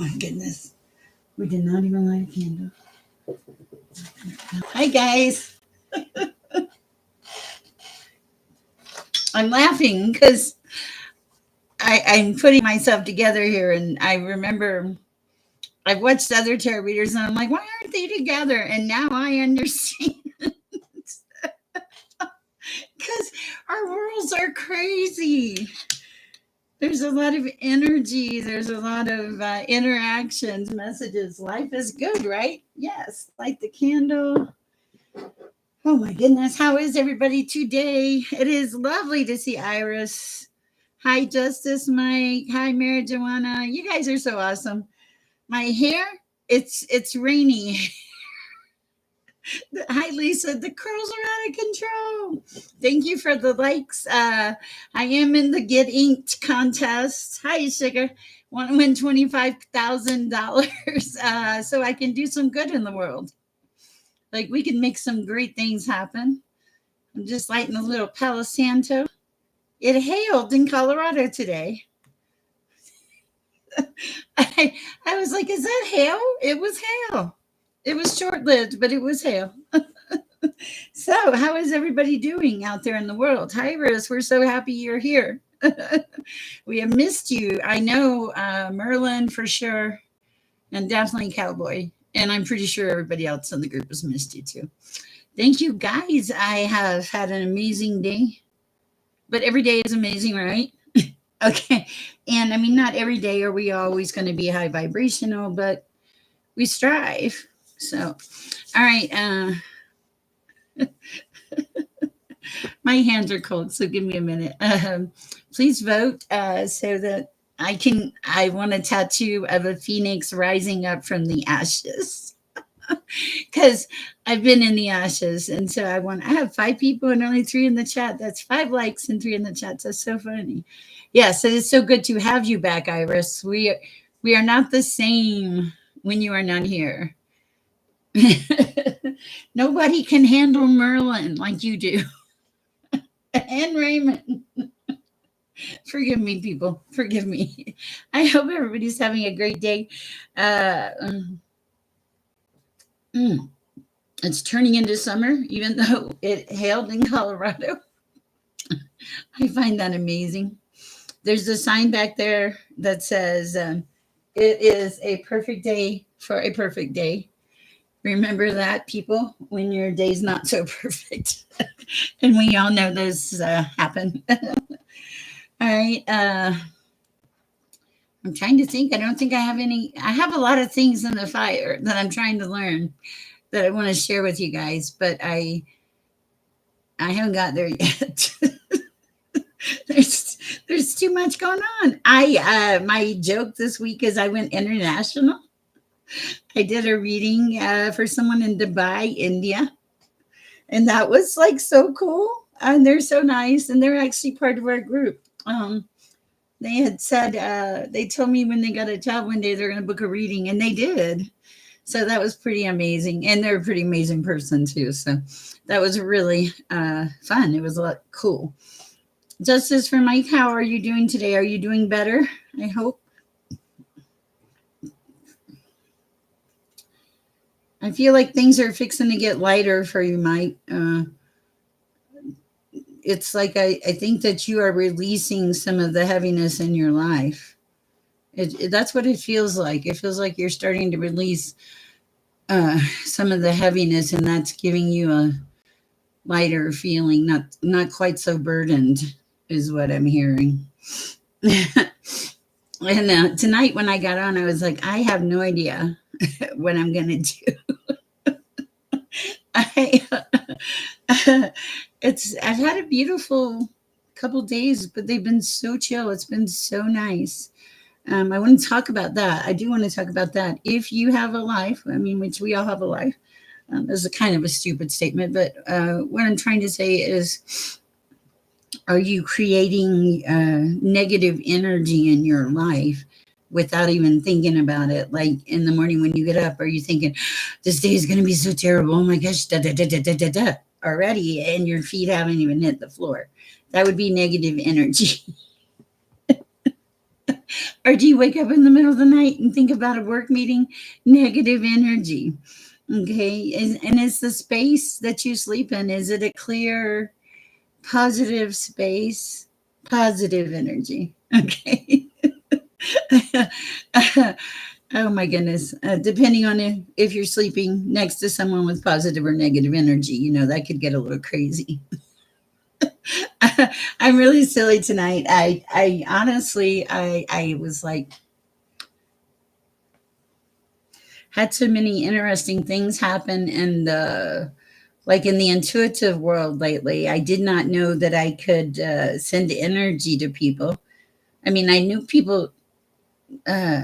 my goodness. We did not even light a candle. Hi, guys. I'm laughing because I'm putting myself together here, and I remember I've watched other tarot readers, and I'm like, why aren't they together? And now I understand because our worlds are crazy. There's a lot of energy. There's a lot of interactions, messages. Life is good, right? Yes. Light the candle. Oh my goodness. How is everybody today? It is lovely to see Iris. Hi, Justice Mike. Hi, Mary Joanna. You guys are so awesome. My hair, it's rainy. Hi, Lisa. The curls are out of control. Thank you for the likes. I am in the Get Inked contest. Hi, Sugar. Want to win $25,000 so I can do some good in the world. Like, we can make some great things happen. I'm just lighting a little Palo Santo. It hailed in Colorado today. I was like, is that hail? It was hail. It was short lived, but it was hail. So, how is everybody doing out there in the world? Hi, Rose. We're so happy you're here. We have missed you. I know Merlin for sure, and definitely Cowboy. And I'm pretty sure everybody else in the group has missed you too. Thank you, guys. I have had an amazing day, but every day is amazing, right? Okay. And I mean, not every day are we always going to be high vibrational, but we strive. So, all right. My hands are cold, so give me a minute. Please vote so that I want a tattoo of a phoenix rising up from the ashes. Because I've been in the ashes, and so I have 5 people and only 3 in the chat. That's 5 likes and 3 in the chat. That's so funny. Yes, it is so good to have you back, Iris. We are not the same when you are not here. Nobody can handle Merlin like you do. And Raymond. Forgive me, people. Forgive me. I hope everybody's having a great day. Uh, mm, it's turning into summer, even though it hailed in Colorado. I find that amazing. There's a sign back there that says, it is a perfect day for a perfect day. Remember that, people, when your day's not so perfect. And we all know those happen. All right. I'm trying to think. I don't think I have any. I have a lot of things in the fire that I'm trying to learn that I want to share with you guys, but I haven't got there yet. there's too much going on. My joke this week is I went international. I did a reading for someone in Dubai, India, and that was like so cool. And they're so nice, and they're actually part of our group. They had said they told me when they got a job one day they're going to book a reading, and they did. So that was pretty amazing, and they're a pretty amazing person too. So that was really fun. It was a lot cool. Justice for Mike, how are you doing today? Are you doing better? I hope. I feel like things are fixing to get lighter for you, Mike. It's like I think that you are releasing some of the heaviness in your life. That's what it feels like. It feels like you're starting to release some of the heaviness, and that's giving you a lighter feeling, not quite so burdened, is what I'm hearing. And tonight when I got on, I was like, I have no idea what I'm gonna do. I've had a beautiful couple days, but they've been so chill. It's been so nice. I want to talk about that. I do want to talk about that. If you have a life, I mean, which we all have a life. This is a kind of a stupid statement, but what I'm trying to say is, are you creating negative energy in your life without even thinking about it? Like in the morning when you get up, are you thinking, this day is going to be so terrible? Oh my gosh, da, da, da, da, da, da, da, already, and your feet haven't even hit the floor. That would be negative energy. Or do you wake up in the middle of the night and think about a work meeting? Negative energy. Okay. And is the space that you sleep in, is it a clear, positive space? Positive energy. Okay. Oh my goodness. Depending on if you're sleeping next to someone with positive or negative energy, that could get a little crazy. I'm really silly tonight. I honestly, I was like, had so many interesting things happen in the intuitive world lately. I did not know that I could send energy to people. I mean, I knew people. Uh,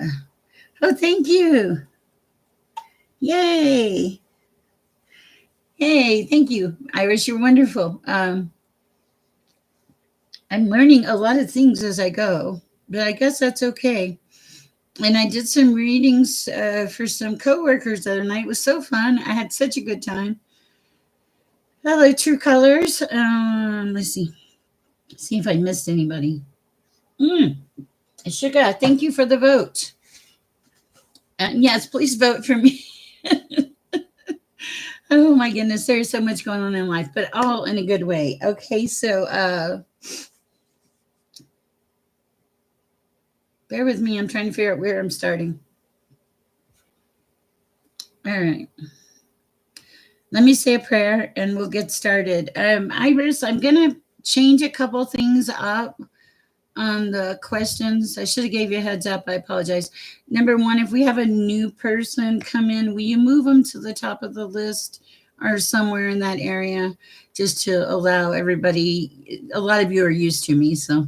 oh, thank you. Yay. Hey, thank you, Iris. You're wonderful. I'm learning a lot of things as I go, but I guess that's okay. And I did some readings for some coworkers the other night. It was so fun. I had such a good time. Hello, True Colors. Let's see. See if I missed anybody. Mm, Sugar, thank you for the vote. Yes, please vote for me. Oh my goodness, there's so much going on in life, but all in a good way. Okay, so bear with me. I'm trying to figure out where I'm starting. All right. Let me say a prayer and we'll get started. Iris, I'm gonna change a couple things up on the questions. I should have gave you a heads up. I apologize. Number one, if we have a new person come in, will you move them to the top of the list or somewhere in that area just to allow everybody? A lot of you are used to me, so.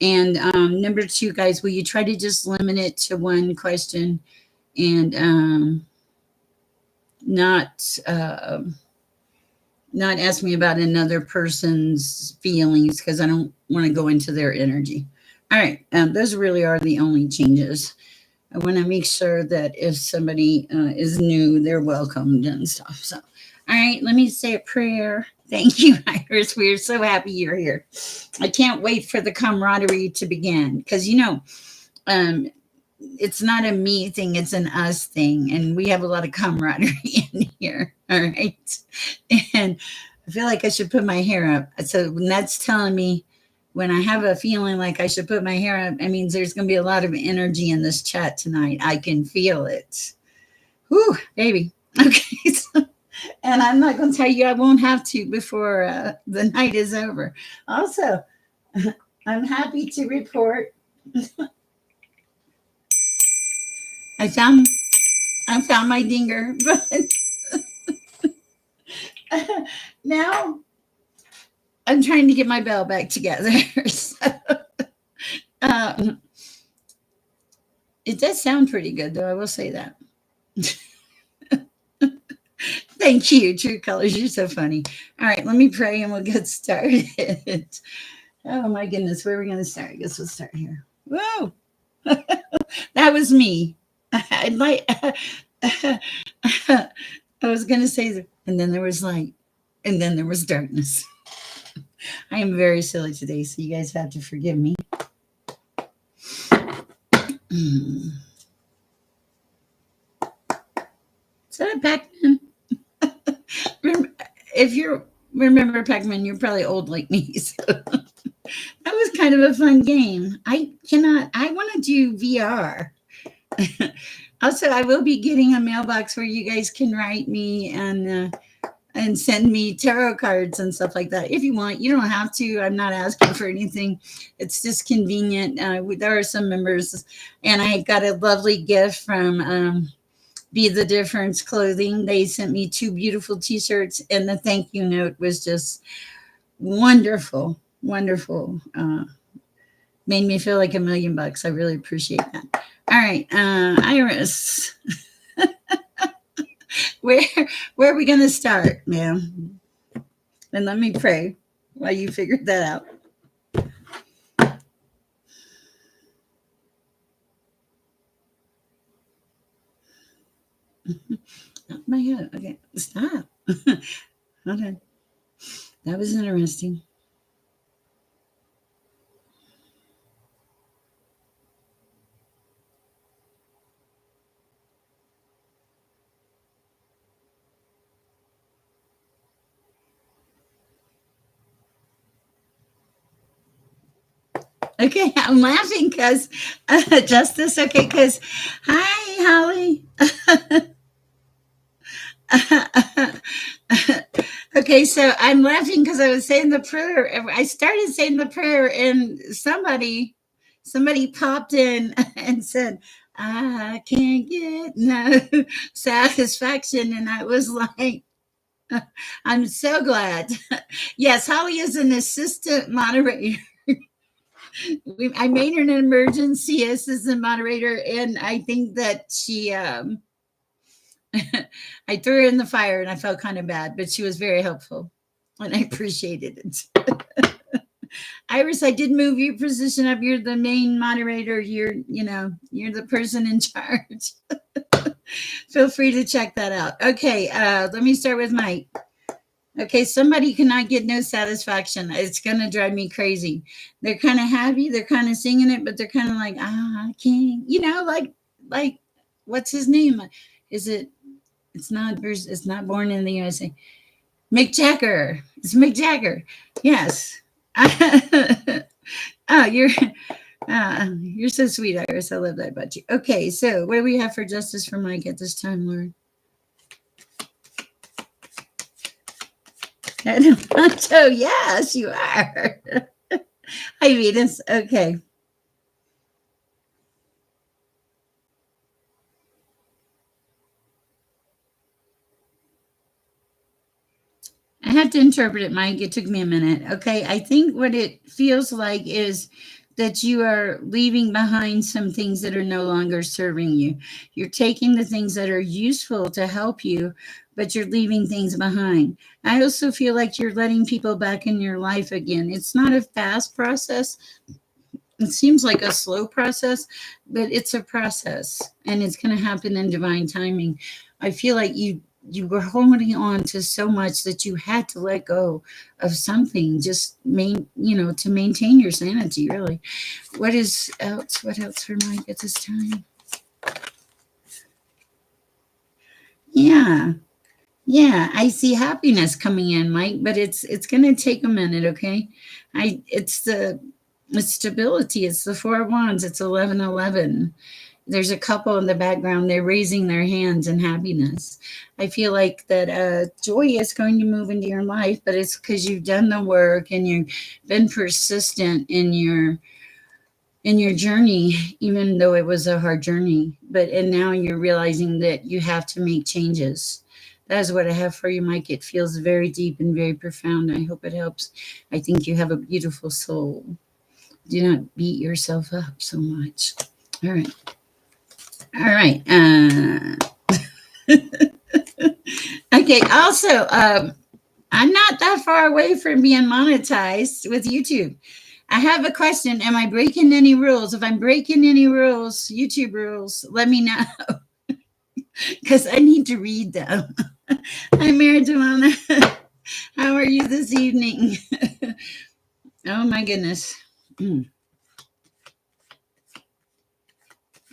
And number two, guys, will you try to just limit it to one question and not not ask me about another person's feelings because I don't want to go into their energy. All right, those really are the only changes. I want to make sure that if somebody is new, they're welcomed and stuff. So, all right, let me say a prayer. Thank you, Iris. We're so happy you're here. I can't wait for the camaraderie to begin because, um, it's not a me thing, it's an us thing. And we have a lot of camaraderie in here. All right. And I feel like I should put my hair up. So when that's telling me when I have a feeling like I should put my hair up, it means there's going to be a lot of energy in this chat tonight. I can feel it. Whew, baby. Okay. So, and I'm not going to tell you I won't have to before the night is over. Also, I'm happy to report I found I found my dinger, but now I'm trying to get my bell back together. So, um, it does sound pretty good, though. I will say that. Thank you, True Colors. You're so funny. All right, let me pray and we'll get started. Oh my goodness, where are we going to start? I guess we'll start here. Whoa, that was me. I'd like. I was going to say, and then there was light, and then there was darkness. I am very silly today, so you guys have to forgive me. Mm. Is that a Pac-Man? If you remember Pac-Man, you're probably old like me. So that was kind of a fun game. I want to do VR. Also, I will be getting a mailbox where you guys can write me and send me tarot cards and stuff like that. If you want, you don't have to. I'm not asking for anything. It's just convenient. There are some members, and I got a lovely gift from Be the Difference Clothing. They sent me two beautiful T-shirts, and the thank you note was just wonderful, wonderful. Made me feel like $1,000,000. I really appreciate that. All right, Iris, where where are we gonna start, ma'am? And let me pray while you figure that out. Oh my God. Okay, stop. Okay, that was interesting. Okay, I'm laughing because Justice. Okay, because hi, Holly. Okay, so I'm laughing because I was saying the prayer. I started saying the prayer, and somebody popped in and said, "I can't get no satisfaction," and I was like, "I'm so glad." Yes, Holly is an assistant moderator. I made her an emergency assistant moderator, and I think that she I threw her in the fire and I felt kind of bad, but she was very helpful and I appreciated it. Iris, I did move your position up. You're the main moderator. You're the person in charge. Feel free to check that out. Okay, let me start with Mike. Okay, somebody cannot get no satisfaction. It's gonna drive me crazy. They're kind of happy, they're kind of singing it, but they're kind of like, I can't, like, what's his name? Is it? It's not Bruce. It's not Born in the USA. Mick Jagger. It's Mick Jagger. Yes. Oh, you're so sweet, Iris. I love that about you. Okay, so what do we have for justice for Mike at this time, Lord? Oh, yes, you are. Hi, Venus. Okay. I have to interpret it, Mike. It took me a minute. Okay. I think what it feels like is that you are leaving behind some things that are no longer serving you. You're taking the things that are useful to help you, but you're leaving things behind. I also feel like you're letting people back in your life again. It's not a fast process. It seems like a slow process, but it's a process and it's going to happen in divine timing. I feel like you were holding on to so much that you had to let go of something just to maintain your sanity, really. What else for Mike at this time? Yeah. Yeah, I see happiness coming in, Mike, but it's going to take a minute, okay? I it's stability. It's the 4 of Wands. It's 11:11. There's a couple in the background. They're raising their hands in happiness. I feel like that joy is going to move into your life, but it's because you've done the work and you've been persistent in your journey, even though it was a hard journey. And now you're realizing that you have to make changes. That is what I have for you, Mike. It feels very deep and very profound. I hope it helps. I think you have a beautiful soul. Do not beat yourself up so much. All right. All right. Okay. Also, I'm not that far away from being monetized with YouTube. I have a question. Am I breaking any rules? If I'm breaking any rules, YouTube rules, let me know because I need to read them. Hi, Mary Joanna. How are you this evening? Oh, my goodness.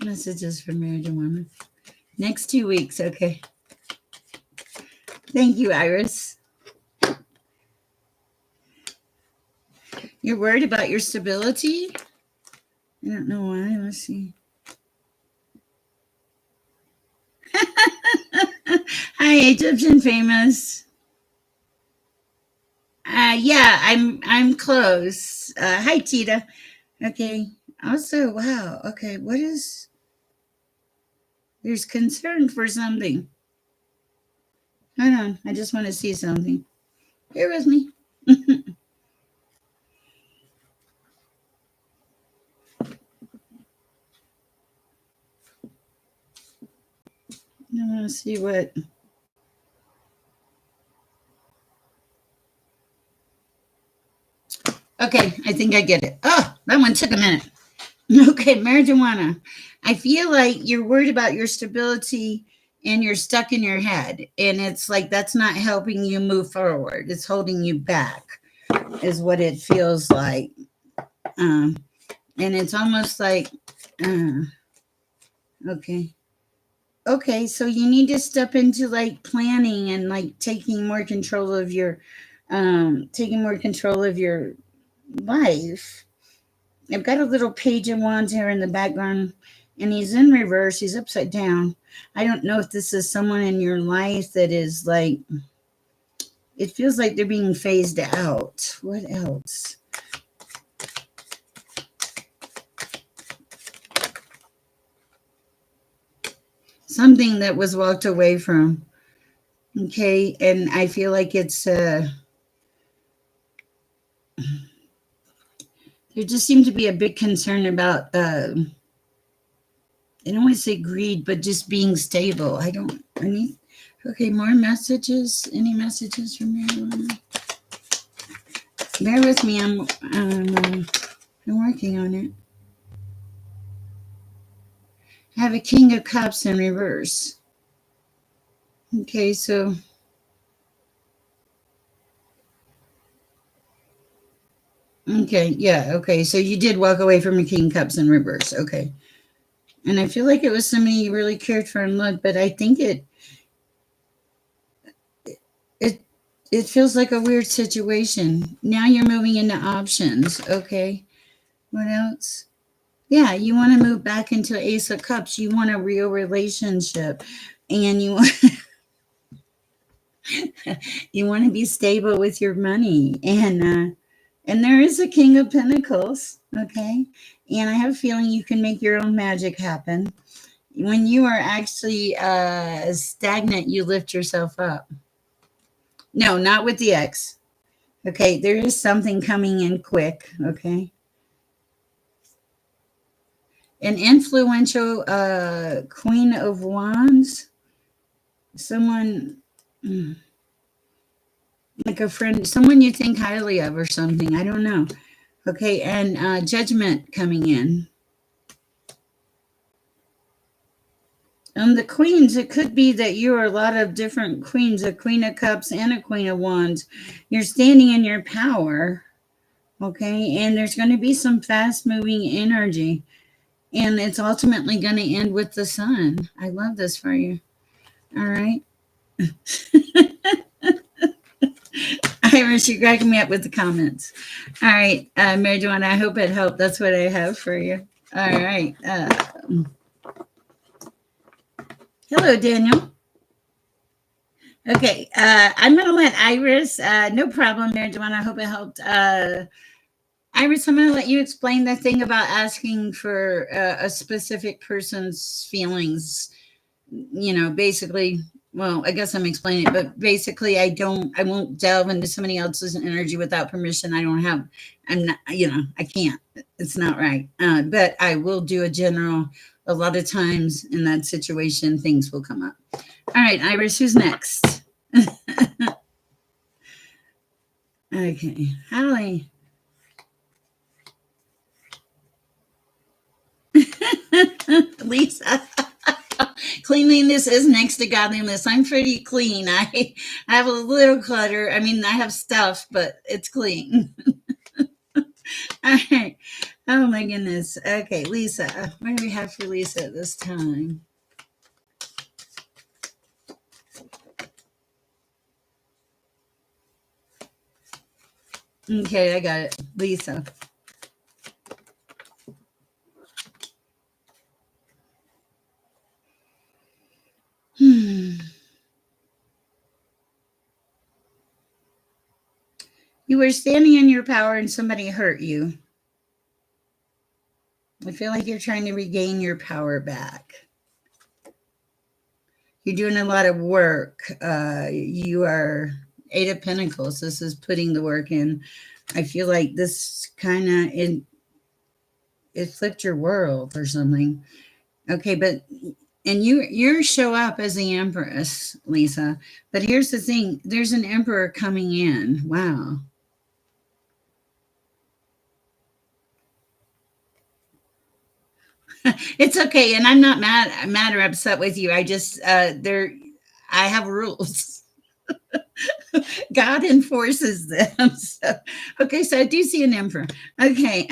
Messages from Mary Joanna. Next 2 weeks. Okay. Thank you, Iris. You're worried about your stability? I don't know why. Let's see. Hi, Egyptian famous. Yeah, I'm close. Hi, Tita. Okay. Also, wow. Okay, what is? There's concern for something. Hold on. I just want to see something. Bear with me. I want to see what. Okay, I think I get it. Oh, that one took a minute. Okay, marijuana. I feel like you're worried about your stability and you're stuck in your head. And it's like that's not helping you move forward. It's holding you back, is what it feels like. Um, and it's almost like, uh, okay. Okay, so you need to step into like planning and like taking more control of your life. I've got a little page of wands here in the background, and he's in reverse. He's upside down. I don't know if this is someone in your life that is like, it feels like they're being phased out. What else? Something that was walked away from. Okay, and I feel like it's there just seemed to be a big concern about I don't want to say greed, but just being stable. I need, okay, more messages. Any messages from you? Bear with me. I'm working on it. I have a King of Cups in reverse. Okay, so okay, yeah, okay. So you did walk away from a King of Cups in reverse. Okay. And I feel like it was somebody you really cared for and loved, but I think it it feels like a weird situation. Now you're moving into options. Okay. What else? Yeah, you want to move back into Ace of Cups. You want a real relationship, and you want you want to be stable with your money, and there is a King of Pentacles. Okay, and I have a feeling you can make your own magic happen. When you are actually stagnant, you lift yourself up. No, not with the X. Okay, there is something coming in quick. Okay, an influential Queen of Wands, someone like a friend, someone you think highly of or something. I don't know. Okay, and judgment coming in. The queens, it could be that you are a lot of different queens, a Queen of Cups and a Queen of Wands. You're standing in your power. Okay, and there's going to be some fast moving energy, and it's ultimately going to end with the sun. I love this for you. All right. Iris, you're cracking me up with the comments. All right, Mary Joanna, I hope it helped. That's what I have for you. All right. Hello, Daniel. Okay, I'm going to let Iris, no problem, Mary Joanna, I hope it helped. Iris, I'm going to let you explain the thing about asking for a specific person's feelings. You know, basically, well, I guess I'm explaining it, but basically, I won't delve into somebody else's energy without permission. I'm not, I can't. It's not right. But I will do a general. A lot of times in that situation, things will come up. All right, Iris, who's next? Okay, Holly. Lisa. Cleanliness is next to godliness. I'm pretty clean. I have a little clutter. I mean, I have stuff, but it's clean. All right. Oh my goodness. Okay, Lisa. What do we have for Lisa this time? Okay, I got it. Lisa. Hmm. You were standing in your power and somebody hurt you. I feel like you're trying to regain your power back. You're doing a lot of work. You are Eight of Pentacles. This is putting the work in. I feel like this kind of it flipped your world or something. Okay, but and you show up as the Empress, Lisa. But here's the thing: there's an Emperor coming in. Wow. It's okay, and I'm not mad or upset with you. I just I have rules. God enforces them. So, okay, so I do see an emperor. Okay.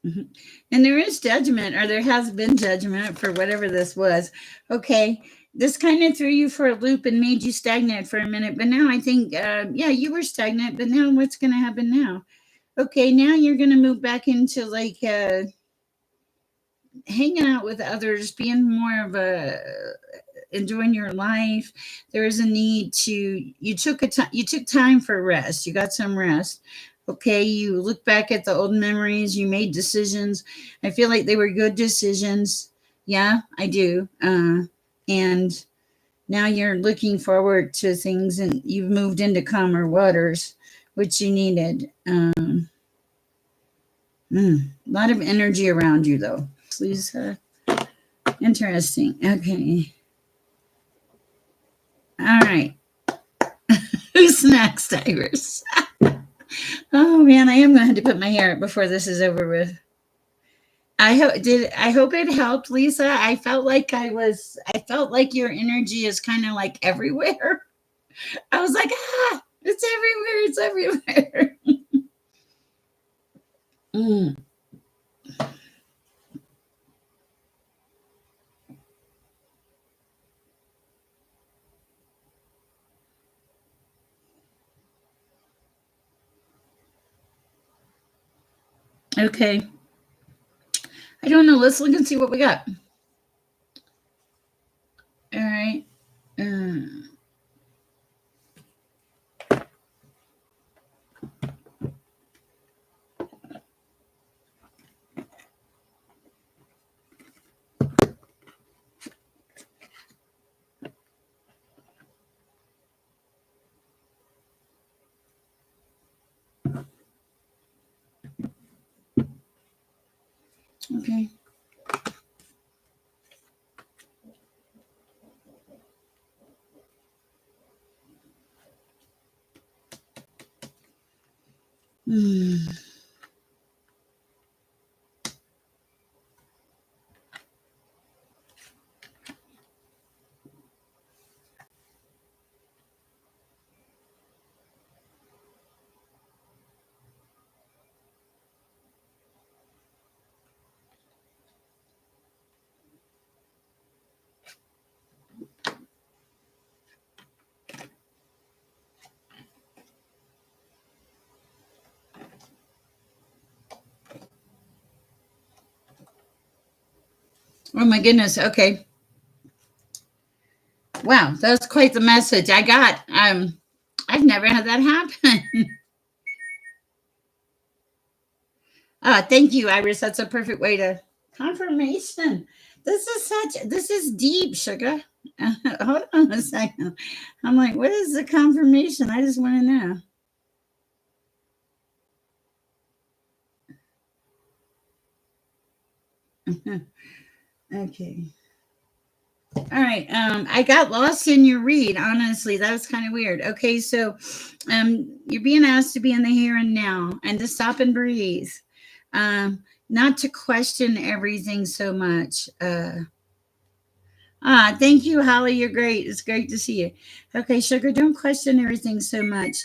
Mhm. And there is judgment, or there has been judgment for whatever this was. Okay, this kind of threw you for a loop and made you stagnant for a minute. But now I think, yeah, you were stagnant. But now what's going to happen now? Okay, now you're going to move back into like hanging out with others, being more of a enjoying your life. There is a need to you took time for rest. You got some rest. Okay, you look back at the old memories. You made decisions. I feel like they were good decisions. Yeah, I do. And now you're looking forward to things, and you've moved into calmer waters, which you needed. A lot of energy around you, though. Lisa. Interesting. Okay. All right. Who's next, Iris? Oh man, I am going to have to put my hair up before this is over with. I hope it helped, Lisa. I felt like your energy is kind of like everywhere. I was like, it's everywhere, it's everywhere. Mm, okay. I don't know. Let's look and see what we got. All right. Uh, okay. Hmm. Oh my goodness. Okay. Wow, that's quite the message I got. I've never had that happen. Thank you, Iris. That's a perfect way to confirmation. This is deep, sugar. Hold on a second. I'm like, what is the confirmation? I just want to know. Okay. All right. I got lost in your read. Honestly, that was kind of weird. Okay, so, you're being asked to be in the here and now, and to stop and breathe. Not to question everything so much. Thank you, Holly. You're great. It's great to see you. Okay, sugar, don't question everything so much.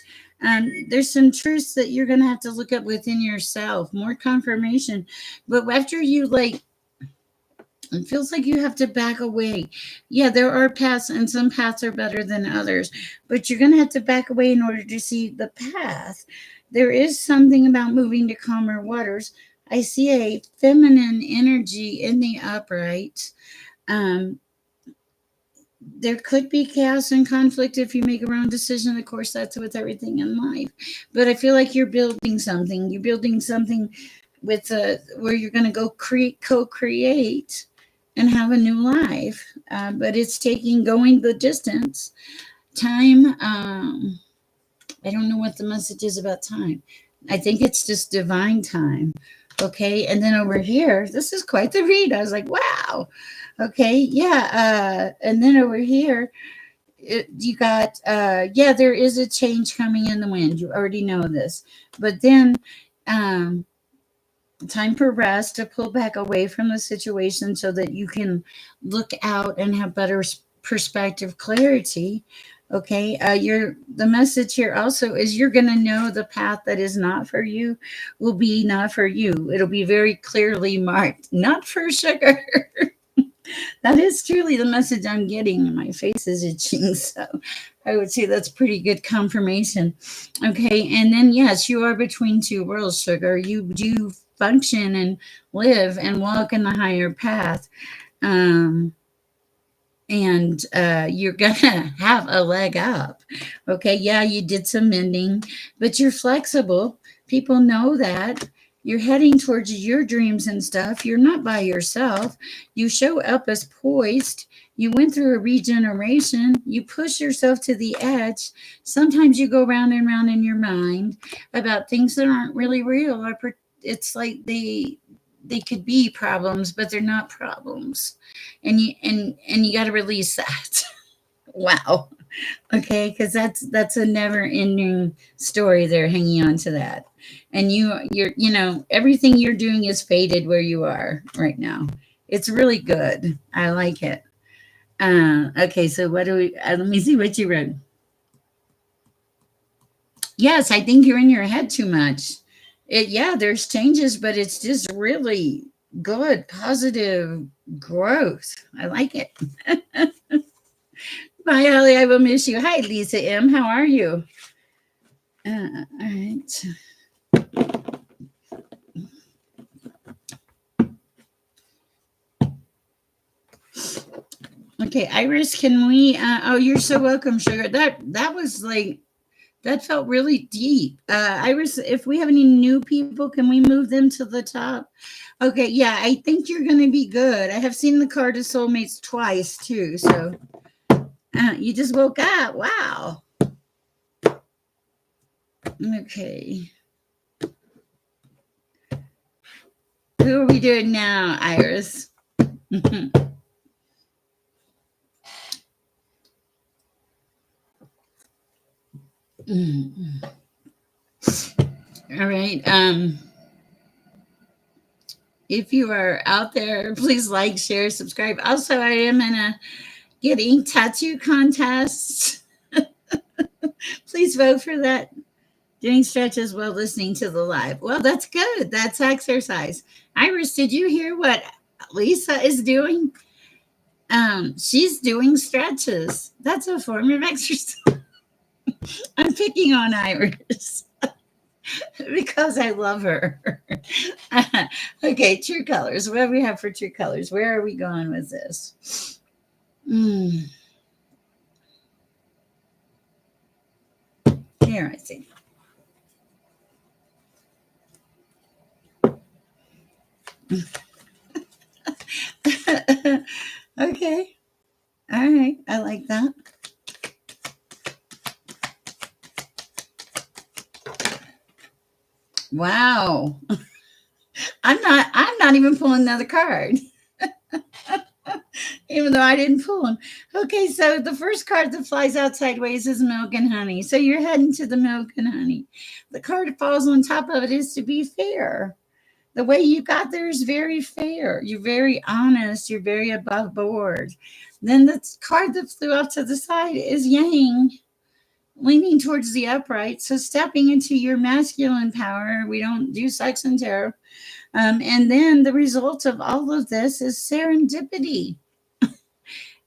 There's some truths that you're gonna have to look up within yourself, more confirmation. But after you like, it feels like you have to back away. Yeah, there are paths, and some paths are better than others, but you're gonna have to back away in order to see the path. There is something about moving to calmer waters. I see a feminine energy in the upright. Um, there could be chaos and conflict if you make a wrong decision. Of course, that's with everything in life. But I feel like you're building something. You're building something with where you're going to go co-create and have a new life. But it's taking going the distance. Time. I don't know what the message is about time. I think it's just divine time. Okay. And then over here, this is quite the read. I was like, wow. Okay. Yeah. And then over here, you got, yeah, there is a change coming in the wind. You already know this. But then, um, time for rest, to pull back away from the situation so that you can look out and have better perspective clarity. Okay, the message here also is you're going to know the path that is not for you will be not for you. It'll be very clearly marked, not for sugar. That is truly the message I'm getting. My face is itching, so I would say that's pretty good confirmation. Okay, and then yes, you are between two worlds, sugar. You do function and live and walk in the higher path. Um, and you're gonna have a leg up. Okay, yeah, you did some mending, but you're flexible. People know that. You're heading towards your dreams and stuff. You're not by yourself. You show up as poised. You went through a regeneration. You push yourself to the edge. Sometimes you go round and round in your mind about things that aren't really real. It's like they could be problems, but they're not problems, and you got to release that. Wow. Okay, because that's a never ending story. They're hanging on to that, and everything you're doing is faded where you are right now. It's really good. I like it. Okay, so what do we? Let me see what you wrote. Yes, I think you're in your head too much. Yeah, there's changes, but it's just really good, positive growth. I like it. Bye, Holly. I will miss you. Hi, Lisa M. How are you? All right. Okay, Iris, can we? Oh, you're so welcome, sugar. That was like that felt really deep. Iris, if we have any new people, can we move them to the top? Okay, yeah, I think you're gonna be good. I have seen the card of soulmates twice too. So you just woke up. Wow. Okay. Who are we doing now, Iris? All right. If you are out there, please like, share, subscribe. Also, I am in a getting tattoo contest. Please vote for that. Doing stretches while listening to the live. Well, that's good. That's exercise. Iris, did you hear what Lisa is doing? She's doing stretches. That's a form of exercise. I'm picking on Iris because I love her. Okay, true colors. What do we have for true colors? Where are we going with this? Mm, here, I see. Okay. All right. I like that. Wow. I'm not even pulling another card. Even though I didn't pull them. Okay, so the first card that flies out sideways is milk and honey. So you're heading to the milk and honey. The card that falls on top of it is to be fair. The way you got there is very fair. You're very honest. You're very above board. Then the card that flew off to the side is yang, leaning towards the upright. So stepping into your masculine power. We don't do sex and tarot. And then the result of all of this is serendipity.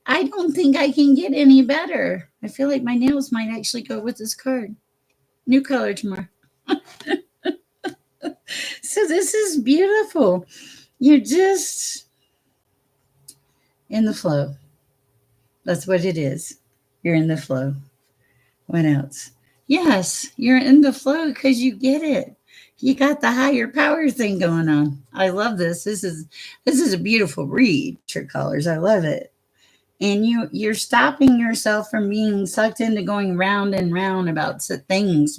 I don't think I can get any better. I feel like my nails might actually go with this card. New color tomorrow. So this is beautiful. You're just in the flow. That's what it is. You're in the flow. What else? Yes, you're in the flow because you get it. You got the higher power thing going on. I love this. This is a beautiful read, True Colors. I love it. And you're stopping yourself from being sucked into going round and round about things.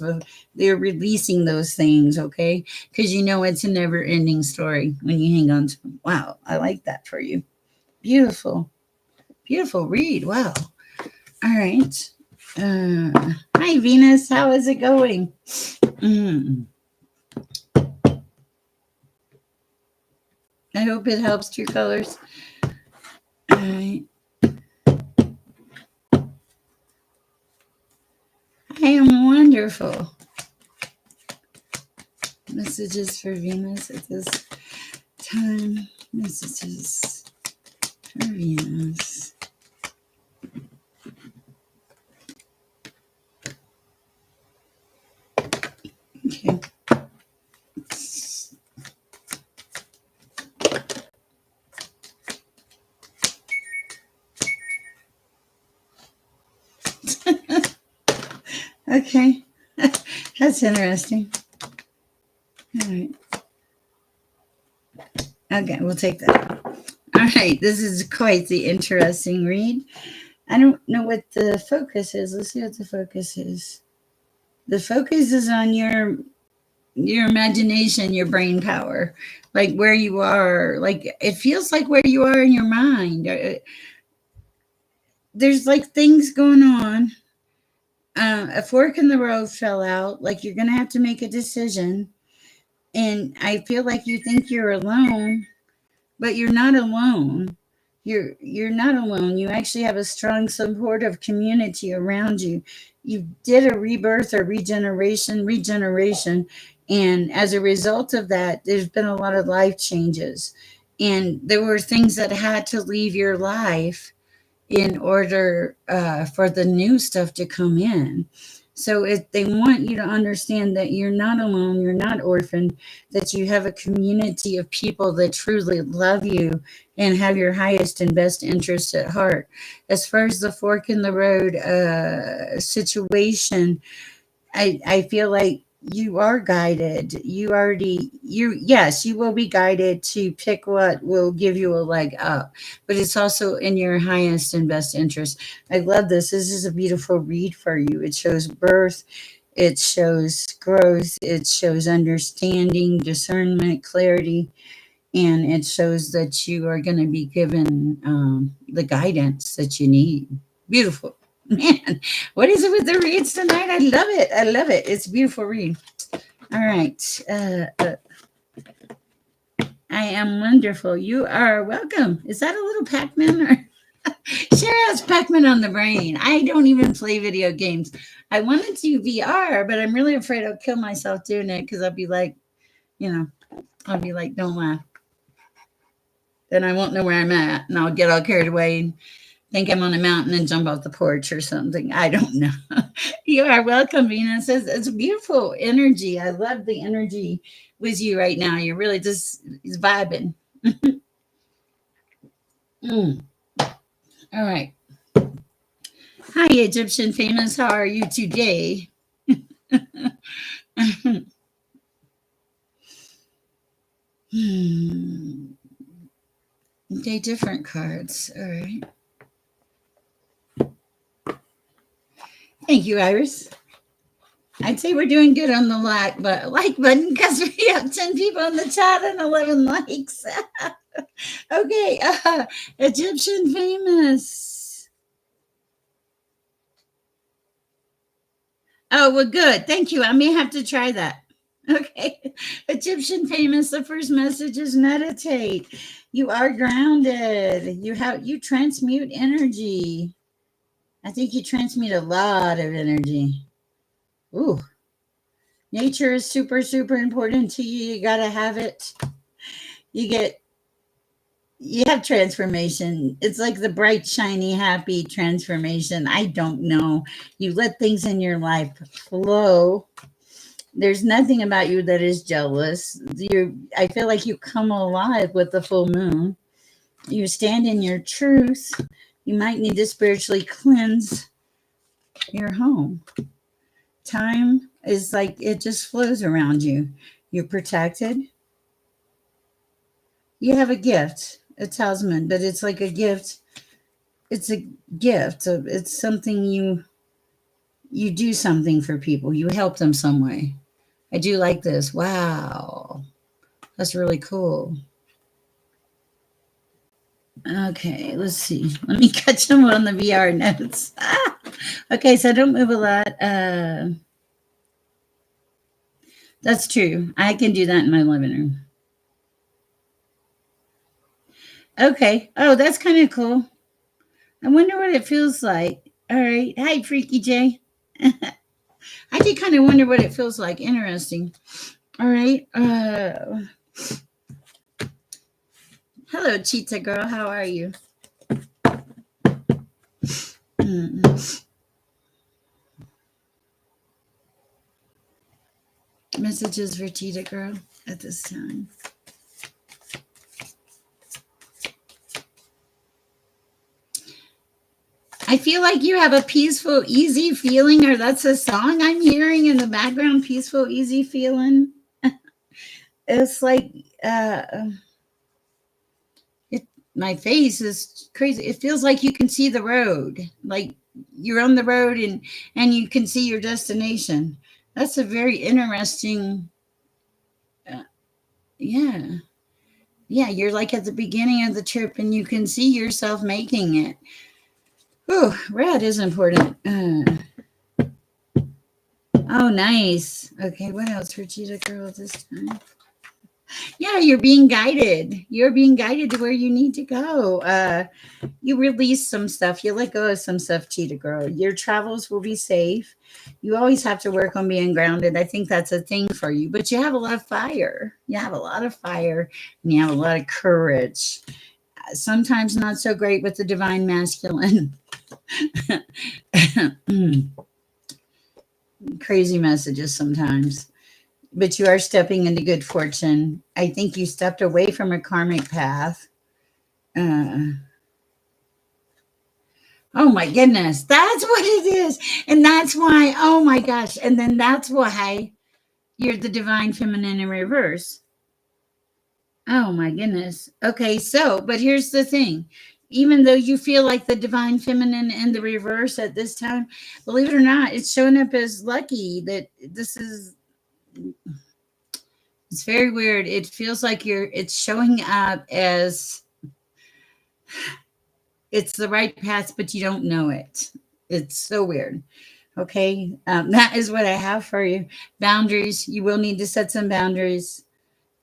They're releasing those things, okay? Because you know it's a never ending story when you hang on to them. Wow, I like that for you. Beautiful, beautiful read. Wow. All right. Hi Venus, how is it going? Mm. I hope it helps, True Colors. All right. I am wonderful. Messages for Venus at this time. Messages for Venus. Okay. Okay. That's interesting. All right. Okay, we'll take that. All right. This is quite the interesting read. I don't know what the focus is. Let's see what the focus is. The focus is on your imagination, your brain power, like where you are. Like it feels like where you are in your mind. There's like things going on. A fork in the road fell out. Like you're gonna have to make a decision, and I feel like you think you're alone, but you're not alone. You're not alone. You actually have a strong supportive community around you. You did a rebirth or regeneration, and as a result of that, there's been a lot of life changes, and there were things that had to leave your life in order for the new stuff to come in. So if they want you to understand that you're not alone, you're not orphaned, that you have a community of people that truly love you and have your highest and best interest at heart. As far as the fork in the road situation, I feel like you are guided. Yes, you will be guided to pick what will give you a leg up, but it's also in your highest and best interest. I love this. This is a beautiful read for you. It shows birth, it shows growth, it shows understanding, discernment, clarity, and it shows that you are going to be given the guidance that you need. Beautiful. Man, what is it with the reads tonight? I love it. I love it. It's a beautiful read. All right. I am wonderful. You are welcome. Is that a little Pac-Man or Sher has Pac-Man on the brain? I don't even play video games. I wanted to VR, but I'm really afraid I'll kill myself doing it because I'll be like, I'll be like, don't laugh. Then I won't know where I'm at, and I'll get all carried away and think I'm on a mountain and jump off the porch or something. I don't know. You are welcome, Venus. It's a beautiful energy. I love the energy with you right now. You're really just vibing. Mm. All right. Hi, Egyptian famous. How are you today? Hmm. Okay, different cards. All right. Thank you, Iris. I'd say we're doing good on the like button because we have 10 people in the chat and 11 likes. Okay, Egyptian famous. Oh, well, good. Thank you. I may have to try that. Okay. Egyptian famous. The first message is meditate. You are grounded. You transmute energy. I think you transmute a lot of energy. Ooh. Nature is super, super important to you. You gotta have it. You get you have transformation. It's like the bright, shiny, happy transformation. I don't know. You let things in your life flow. There's nothing about you that is jealous. I feel like you come alive with the full moon. You stand in your truth. You might need to spiritually cleanse your home. Time is like it just flows around you. You're protected. You have a gift, a talisman, but it's like a gift. It's a gift. It's something you do something for people. You help them some way. I do like this. Wow. That's really cool. Okay, let's see. Let me catch them on the VR notes. Okay, so I don't move a lot. That's true. I can do that in my living room. Okay. Oh, that's kind of cool. I wonder what it feels like. All right. Hi, Freaky J. I do kind of wonder what it feels like. Interesting. All right. Hello, Cheetah Girl. How are you? Mm. Messages for Cheetah Girl at this time. I feel like you have a peaceful, easy feeling, or that's a song I'm hearing in the background. Peaceful, easy feeling. It's like it. My face is crazy. It feels like you can see the road, like you're on the road and you can see your destination. That's a very interesting. Uh, yeah, yeah. You're like at the beginning of the trip, and you can see yourself making it. Oh, red is important. Oh, nice. Okay, what else for Cheetah Girl this time? Yeah, you're being guided. You're being guided to where you need to go. You release some stuff. You let go of some stuff, Cheetah Girl. Your travels will be safe. You always have to work on being grounded. I think that's a thing for you. But you have a lot of fire. You have a lot of fire, and you have a lot of courage. Sometimes not so great with the divine masculine. Crazy messages sometimes. But you are stepping into good fortune. I think you stepped away from a karmic path. Uh, oh my goodness, that's what it is. And that's why, oh my gosh. And then that's why you're the divine feminine in reverse. Oh my goodness. Okay, so, but here's the thing. Even though you feel like the divine feminine in the reverse at this time, believe it or not, it's showing up as lucky that this is, it's very weird. It feels like it's showing up as it's the right path, but you don't know it. It's so weird. Okay. That is what I have for you. Boundaries. You will need to set some boundaries.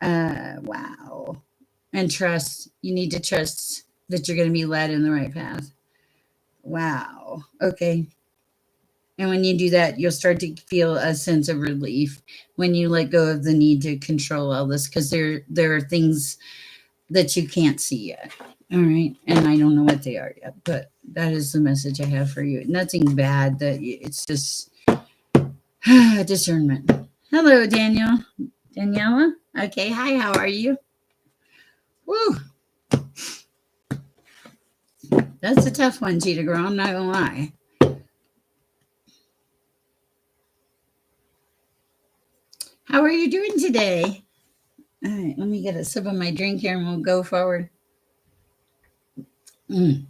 Wow. And trust. You need to trust that you're going to be led in the right path. Wow. Okay. And when you do that, you'll start to feel a sense of relief when you let go of the need to control all this, because there are things that you can't see yet. All right. And I don't know what they are yet, but that is the message I have for you. Nothing bad, it's just discernment. Hello, Daniel. Daniela. Okay. Hi. How are you? Woo. That's a tough one, Cheetah Girl. I'm not going to lie. How are you doing today? All right. Let me get a sip of my drink here and we'll go forward. Mm.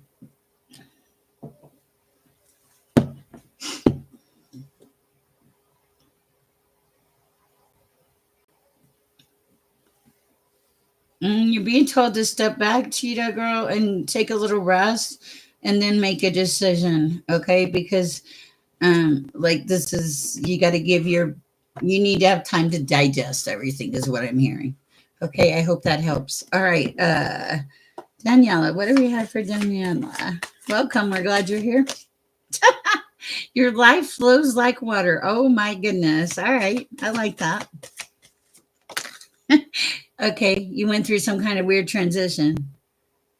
You're being told to step back, Cheetah Girl, and take a little rest and then make a decision. Okay. Because like this is, you got to you need to have time to digest everything is what I'm hearing. Okay, I hope that helps. All right, Daniela, what do we have for Daniela? Welcome, we're glad you're here. Your life flows like water. Oh my goodness. All right, I like that. Okay, you went through some kind of weird transition.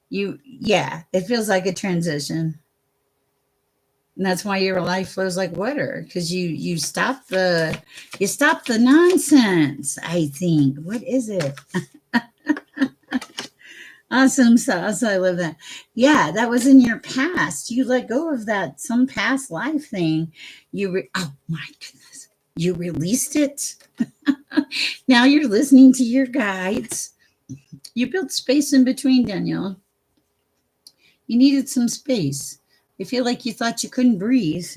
Yeah, it feels like a transition. And that's why your life flows like water, because you stop the nonsense. I think, what is it? Awesome sauce. I love that. Yeah, that was in your past. You let go of that some past life thing. Oh my goodness, you released it. Now you're listening to your guides. You built space in between, Danielle. You needed some space. You feel like you thought you couldn't breathe.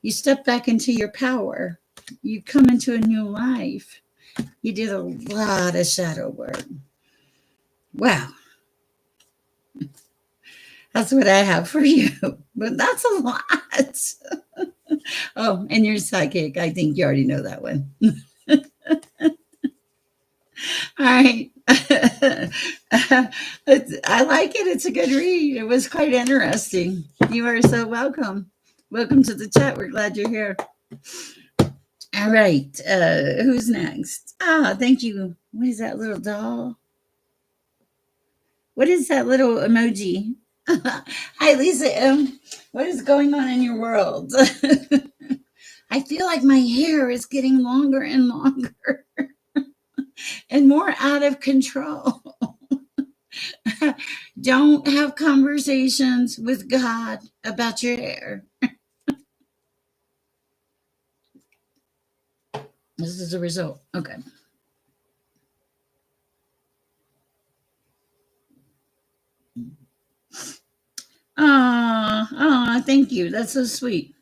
You stepped back into your power. You come into a new life. You did a lot of shadow work. Wow. That's what I have for you. But that's a lot. Oh, and you're psychic. I think you already know that one. All right. I like it. It's a good read. It was quite interesting. You are so welcome. Welcome to the chat. We're glad you're here. All right. Who's next? Ah, thank you. What is that little doll? What is that little emoji? Hi, Lisa M. What is going on in your world? I feel like my hair is getting longer and longer and more out of control. Don't have conversations with God about your hair. This is the result. Okay. Thank you. That's so sweet.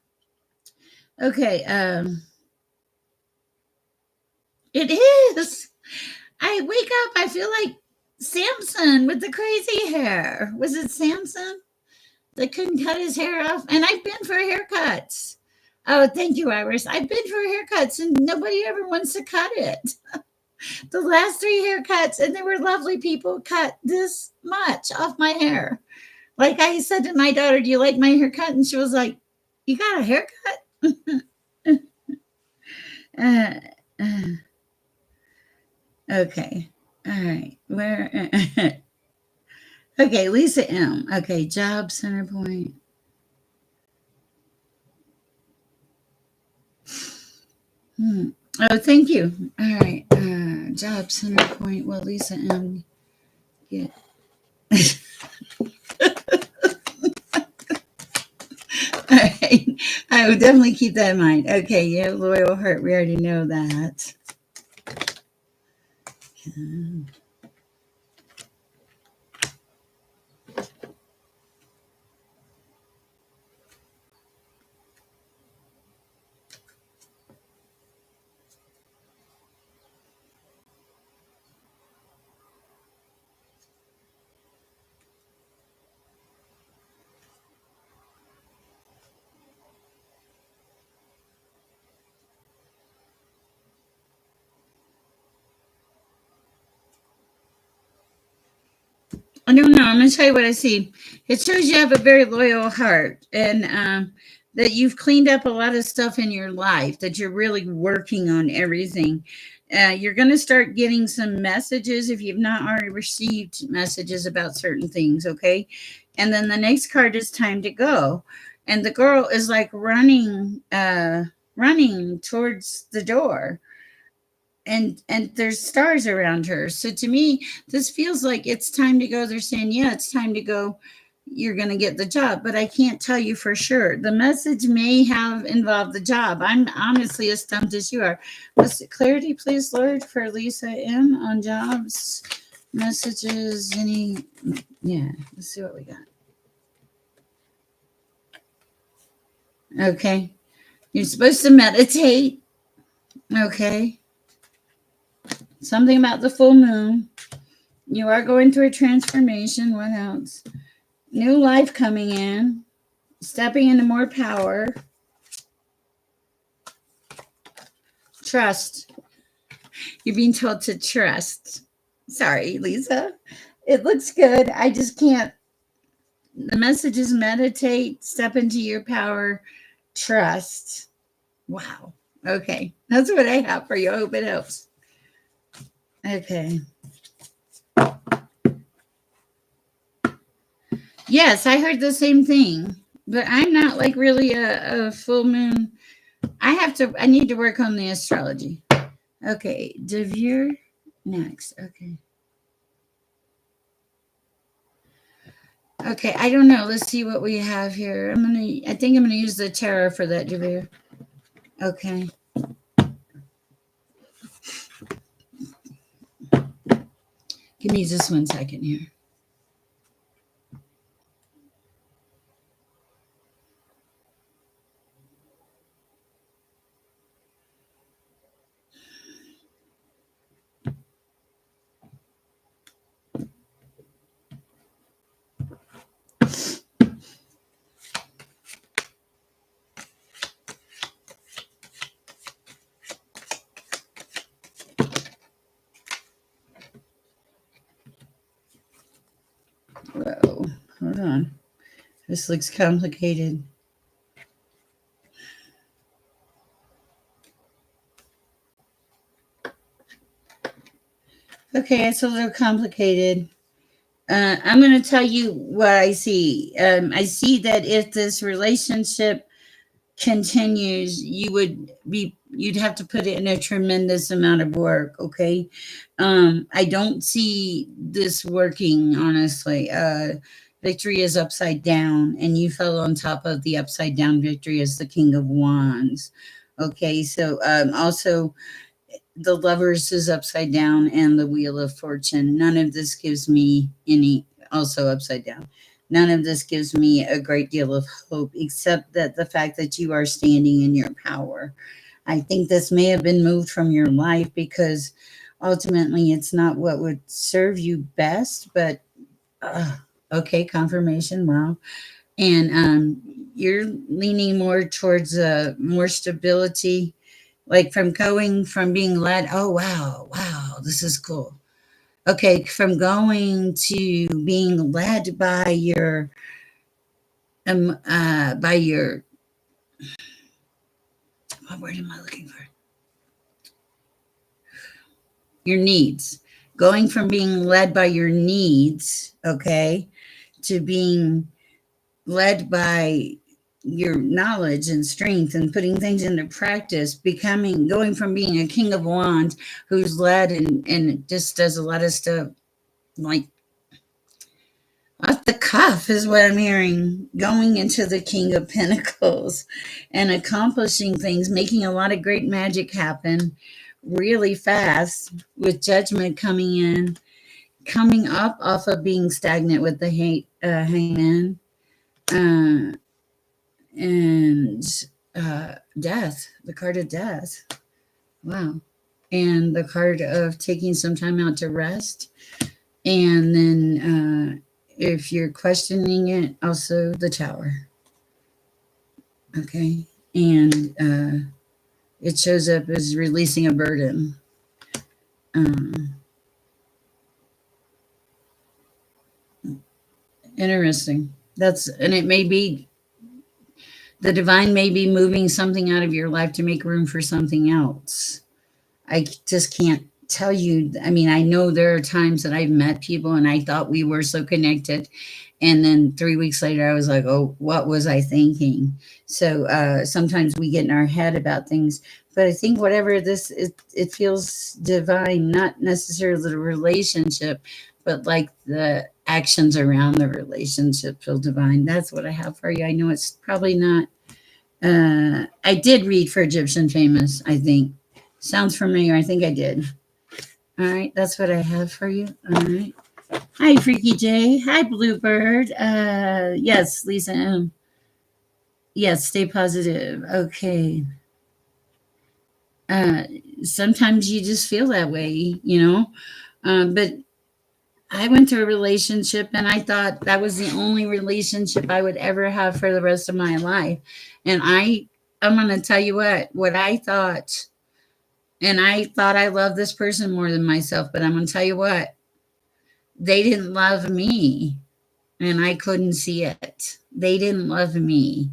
Okay, it is. I wake up, I feel like Samson with the crazy hair. Was it Samson that couldn't cut his hair off? And I've been for haircuts. Oh, thank you, Iris. I've been for haircuts and nobody ever wants to cut it. The last three haircuts, and they were lovely people, cut this much off my hair. Like I said to my daughter, "Do you like my haircut?" And she was like, "You got a haircut?" uh, uh, okay. All right. Where? Okay, Lisa M. Okay, job center point. Hmm. Oh, thank you. All right. Job center point. Well, Lisa M. Yeah. All right. I will definitely keep that in mind. Okay, yeah, loyal heart. We already know that. I don't know. I'm going to tell you what I see. It shows you have a very loyal heart and that you've cleaned up a lot of stuff in your life, that you're really working on everything. You're going to start getting some messages if you've not already received messages about certain things, okay? And then the next card is time to go. And the girl is like running towards the door, and there's stars around her. So to me, this feels like it's time to go. They're saying, yeah, it's time to go. You're going to get the job, but I can't tell you for sure. The message may have involved the job. I'm honestly as stumped as you are. Was it clarity, please, Lord, for Lisa M on jobs, messages, any? Yeah, let's see what we got. Okay. You're supposed to meditate. Okay. Something about the full moon. You are going through a transformation. What else? New life coming in, stepping into more power, trust. You're being told to trust. Sorry, Lisa. It looks good. I just can't. The message is meditate, step into your power, trust. Wow. Okay. That's what I have for you. I hope it helps. Okay. Yes, I heard the same thing, but I'm not like really a full moon. I need to work on the astrology. Okay, Devere next. Okay. Okay, I don't know. Let's see what we have here. I think I'm gonna use the tarot for that, Devere. Okay. Give me just 1 second here. Whoa, hold on. This looks complicated. Okay, it's a little complicated. I'm going to tell you what I see. I see that if this relationship continues, you'd have to put in a tremendous amount of work. Okay, I don't see this working, honestly. Victory is upside down, and you fell on top of the upside down victory as the King of Wands. Okay, so also the lovers is upside down and the wheel of fortune. None of this gives me any, also upside down. None of this gives me a great deal of hope, except that the fact that you are standing in your power. I think this may have been moved from your life because ultimately it's not what would serve you best, but uh, okay, confirmation. Wow. And you're leaning more towards more stability, like from going from being led. Oh, wow, wow, this is cool. Okay, from going to being led by your, what word am I looking for? Your needs. Going from being led by your needs, okay, to being led by your knowledge and strength and putting things into practice, becoming, going from being a king of wands who's led and just does a lot of stuff like off the cuff is what I'm hearing, going into the king of pentacles and accomplishing things, making a lot of great magic happen really fast, with judgment coming in, coming up off of being stagnant with the hangman, uh, and death, the card of death. Wow. And the card of taking some time out to rest. And then if you're questioning it, also the tower. Okay. And it shows up as releasing a burden. Um, Interesting. And it may be, the divine may be moving something out of your life to make room for something else. I just can't tell you. I mean, I know there are times that I've met people and I thought we were so connected. And then 3 weeks later, I was like, oh, what was I thinking? So sometimes we get in our head about things. But I think whatever this, it feels divine, not necessarily the relationship, but like the actions around the relationship feel divine. That's what I have for you. I know it's probably not. I did read for Egyptian famous, I think. Sounds familiar. I think I did. All right, that's what I have for you. All right. Hi, Freaky J. Hi, Bluebird. Yes, Lisa M. Yes, stay positive. Okay. Uh, Sometimes you just feel that way, you know. But I went through a relationship and I thought that was the only relationship I would ever have for the rest of my life. And I'm going to tell you what I thought. And I thought I loved this person more than myself, but I'm going to tell you what, they didn't love me and I couldn't see it. They didn't love me.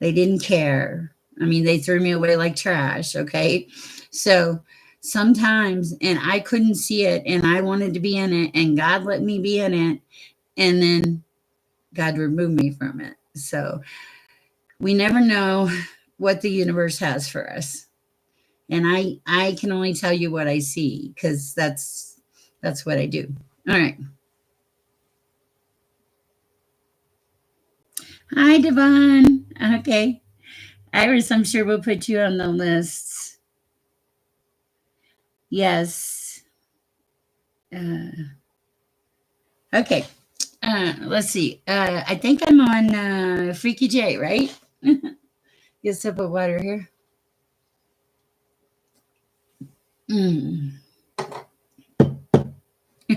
They didn't care. I mean, they threw me away like trash. Okay. So sometimes, and I couldn't see it and I wanted to be in it and God let me be in it. And then God removed me from it. So we never know what the universe has for us. And I can only tell you what I see because that's what I do. All right. Hi, Devon. Okay. Iris, I'm sure we'll put you on the list. Yes. Okay. Let's see. I think I'm on Freaky J, right? Get a sip of water here. Mm.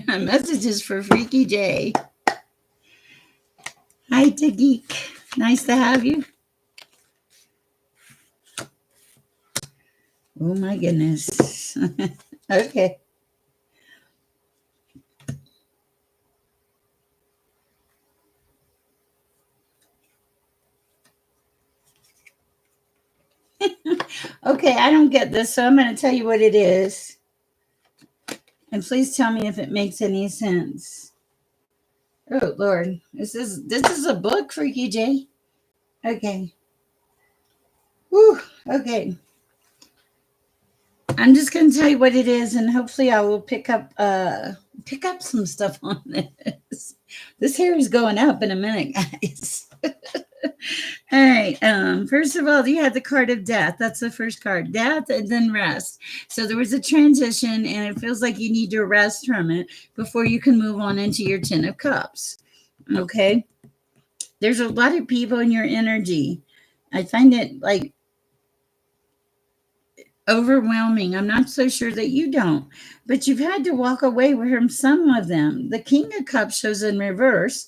Messages for Freaky J. Hi, Tagik. Nice to have you. Oh, my goodness. Okay. Okay, I don't get this, so I'm going to tell you what it is. And please tell me if it makes any sense. Oh Lord, this is a book, Freaky J. Okay. Whew. Okay. I'm just going to tell you what it is, and hopefully I will pick up some stuff on this. This hair is going up in a minute, guys. All right. First of all, you had the card of death. That's the first card, death, and then rest. So there was a transition, and it feels like you need to rest from it before you can move on into your Ten of Cups. Okay. There's a lot of people in your energy. I find it like overwhelming. I'm not so sure that you don't, but you've had to walk away from some of them. The King of Cups shows in reverse,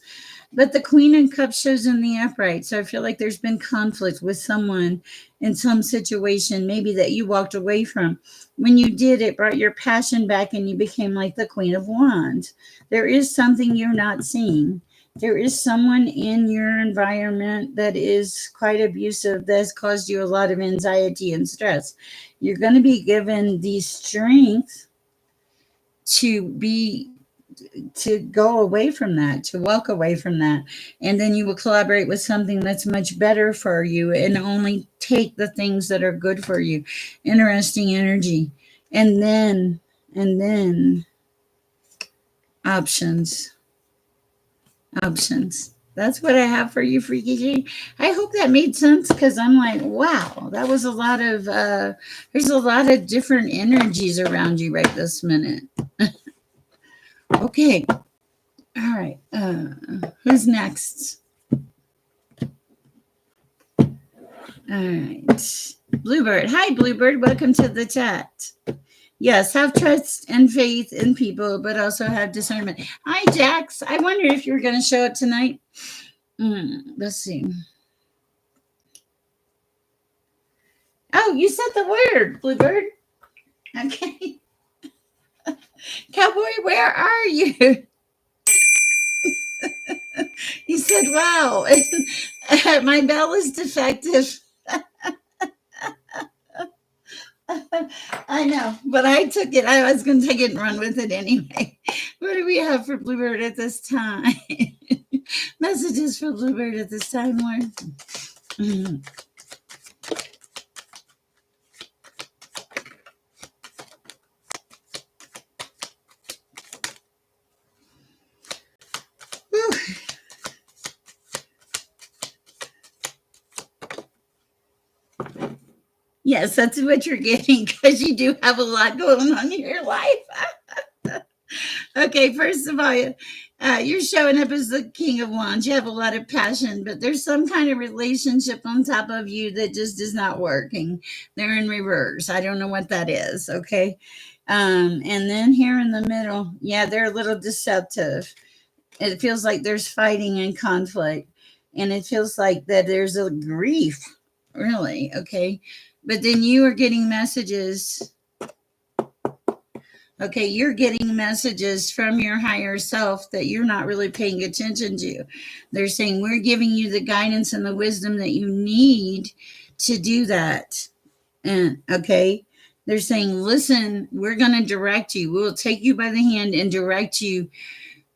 but the Queen of Cups shows in the upright. So I feel like there's been conflict with someone in some situation, maybe that you walked away from. When you did, it brought your passion back and you became like the Queen of Wands. There is something you're not seeing. There is someone in your environment that is quite abusive that has caused you a lot of anxiety and stress. You're going to be given the strength to go away from that, to walk away from that. And then you will collaborate with something that's much better for you and only take the things that are good for you. Interesting energy. And then options. Options. That's what I have for you, Freaky G. I hope that made sense because I'm like, wow, that was a lot of, there's a lot of different energies around you right this minute. Okay. All right. Who's next? All right. Bluebird. Hi, Bluebird. Welcome to the chat. Yes, have trust and faith in people, but also have discernment. Hi, Jax. I wonder if you were going to show up tonight. Let's see. Oh, you said the word, Bluebird. Okay. Cowboy, where are you? He said, wow, my bell is defective. I know, but I took it. I was going to take it and run with it anyway. What do we have for Bluebird at this time? Messages for Bluebird at this time, Lauren. Yes, that's what you're getting because you do have a lot going on in your life. Okay, first of all, you're showing up as the King of Wands. You have a lot of passion, but there's some kind of relationship on top of you that just is not working. They're in reverse. I don't know what that is. Okay. And then here in the middle, yeah, they're a little deceptive. It feels like there's fighting and conflict, and it feels like that there's a grief, really. Okay. But then you are getting messages. Okay, you're getting messages from your higher self that you're not really paying attention to. They're saying, we're giving you the guidance and the wisdom that you need to do that. And okay, they're saying, listen, we're going to direct you. We'll take you by the hand and direct you,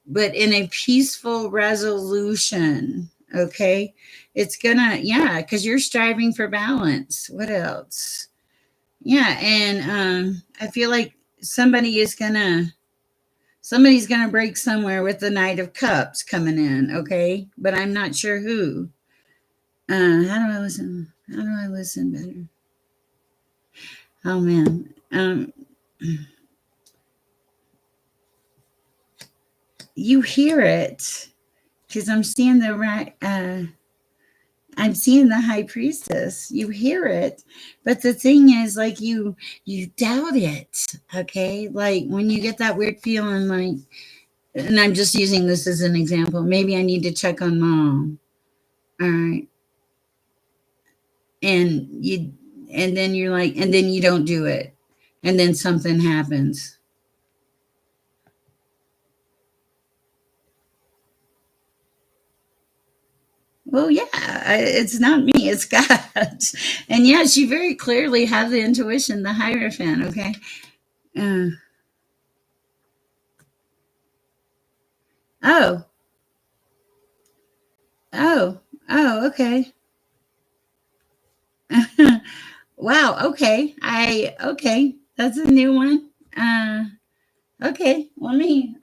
but in a peaceful resolution. Okay, it's gonna, yeah, because you're striving for balance. What else? Yeah, and I feel like somebody's gonna break somewhere with the Knight of Cups coming in. Okay, but I'm not sure who. How do I listen? How do I listen better? Oh man. You hear it because I'm seeing the right. I'm seeing the high priestess. You hear it, but the thing is, like you doubt it. Okay, like when you get that weird feeling, like, and I'm just using this as an example. Maybe I need to check on mom. All right, and then you're like, and then you don't do it, and then something happens. Well, yeah, it's not me, it's God. And yes, you very clearly have the intuition, the Hierophant, okay? Uh, Oh, oh, oh, okay. Wow, okay. Okay. That's a new one. Okay.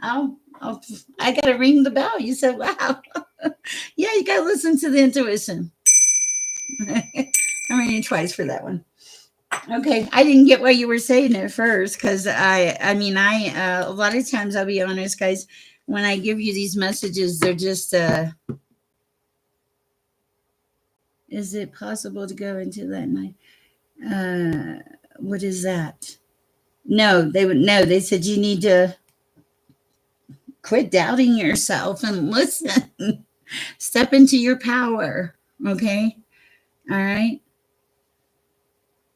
I'll, I gotta ring the bell. You said, wow. Yeah, you gotta listen to the intuition. I'm ringing twice for that one. Okay, I didn't get what you were saying at first because I a lot of times I'll be honest, guys. When I give you these messages, they're just, is it possible to go into that night? What is that? No, they would no. They said you need to quit doubting yourself and listen. Step into your power. Okay, all right.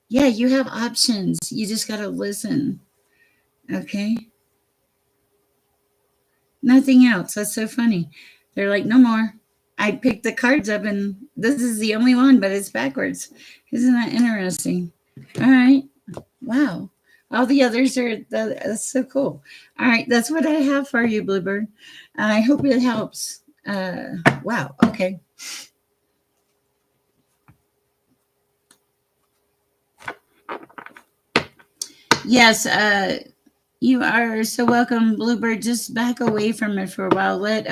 Yeah, you have options. You just gotta listen. Okay, nothing else. That's so funny. They're like, no more. I picked the cards up and this is the only one, but it's backwards. Isn't that interesting? All right. Wow. All the others are, that's so cool. All right. That's what I have for you, Bluebird. I hope it helps. Wow. Okay. Yes. You are so welcome, Bluebird. Just back away from it for a while. Let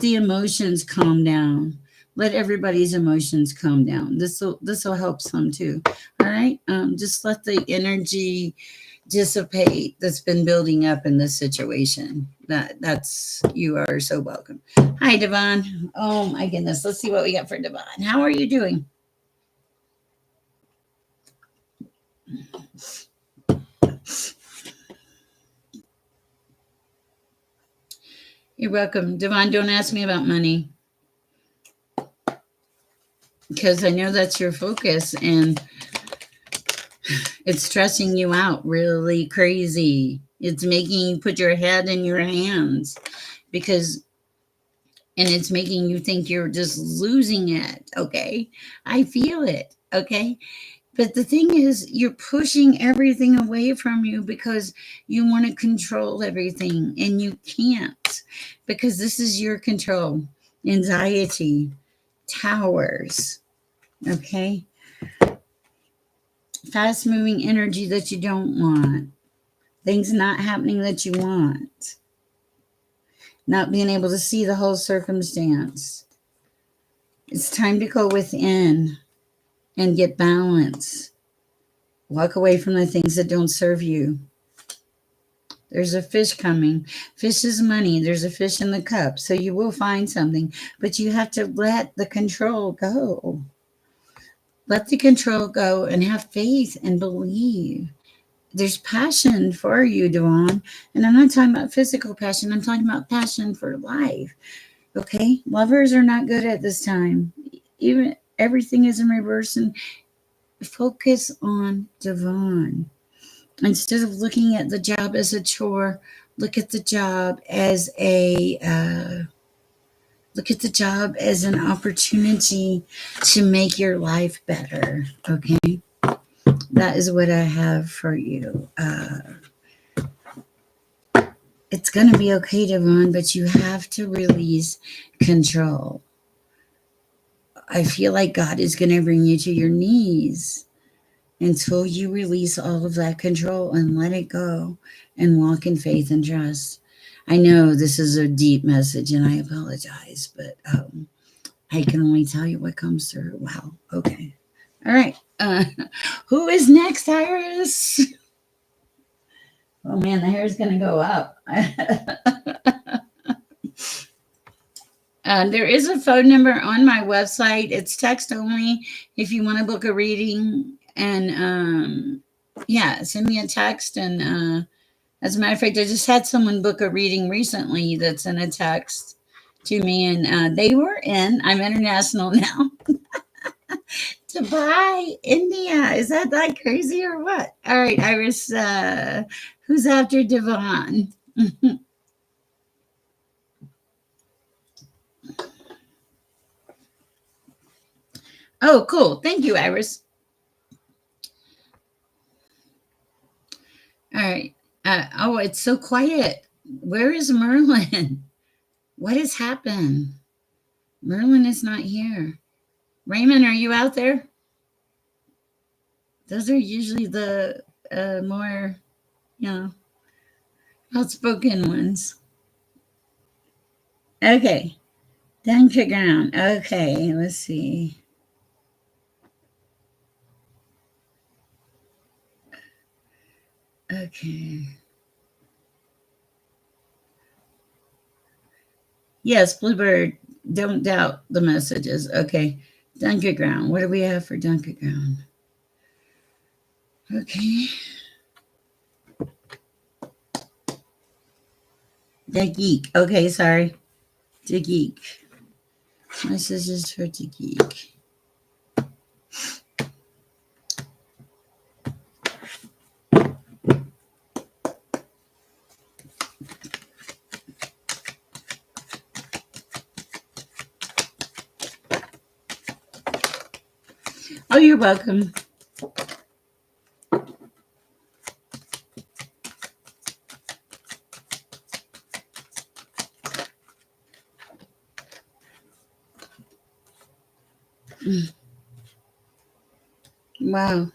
the emotions calm down. Let everybody's emotions calm down. This will help some too. All right. Just let the energy dissipate that's been building up in this situation. That's you are so welcome. Hi, Devon. Oh my goodness. Let's see what we got for Devon. How are you doing? You're welcome, Devon. Don't ask me about money because I know that's your focus and it's stressing you out really crazy. It's making you put your head in your hands because, and it's making you think you're just losing it. Okay. I feel it. Okay. But the thing is, you're pushing everything away from you because you want to control everything and you can't because this is your control. Anxiety, towers. Okay. Fast moving energy that you don't want, things not happening that you want, not being able to see the whole circumstance. It's time to go within and get balance. Walk away from the things that don't serve you. There's a fish coming. Fish is money. There's a fish in the cup. So you will find something, but you have to let the control go. Let the control go and have faith and believe. There's passion for you, Dawn. And I'm not talking about physical passion. I'm talking about passion for life. Okay? Lovers are not good at this time. Even everything is in reverse and focus on Devon. Instead of looking at the job as a chore, look at the job as a look at the job as an opportunity to make your life better. Okay, that is what I have for you. It's going to be okay, Devon, but you have to release control. I feel like God is going to bring you to your knees until you release all of that control and let it go and walk in faith and trust. I know this is a deep message and I apologize, but I can only tell you what comes through. Wow. Okay. All right. Who is next, Iris? Oh man, the hair's going to go up. There is a phone number on my website. It's text only if you want to book a reading. And yeah, send me a text. And as a matter of fact, I just had someone book a reading recently that's in a text to me. And they were in, I'm international now, Dubai, India. Is that like crazy or what? All right, Iris, who's after Devon? Oh, cool. Thank you, Iris. All right. Oh, it's so quiet. Where is Merlin? What has happened? Merlin is not here. Raymond, are you out there? Those are usually the more, you know, outspoken ones. Okay. Down to ground. Okay, let's see. Okay. Yes, Bluebird, don't doubt the messages. Okay. Dunker ground. What do we have for Dunker ground? Okay. The geek. Okay, sorry. The geek. Messages for the geek. Oh, you're welcome. Wow.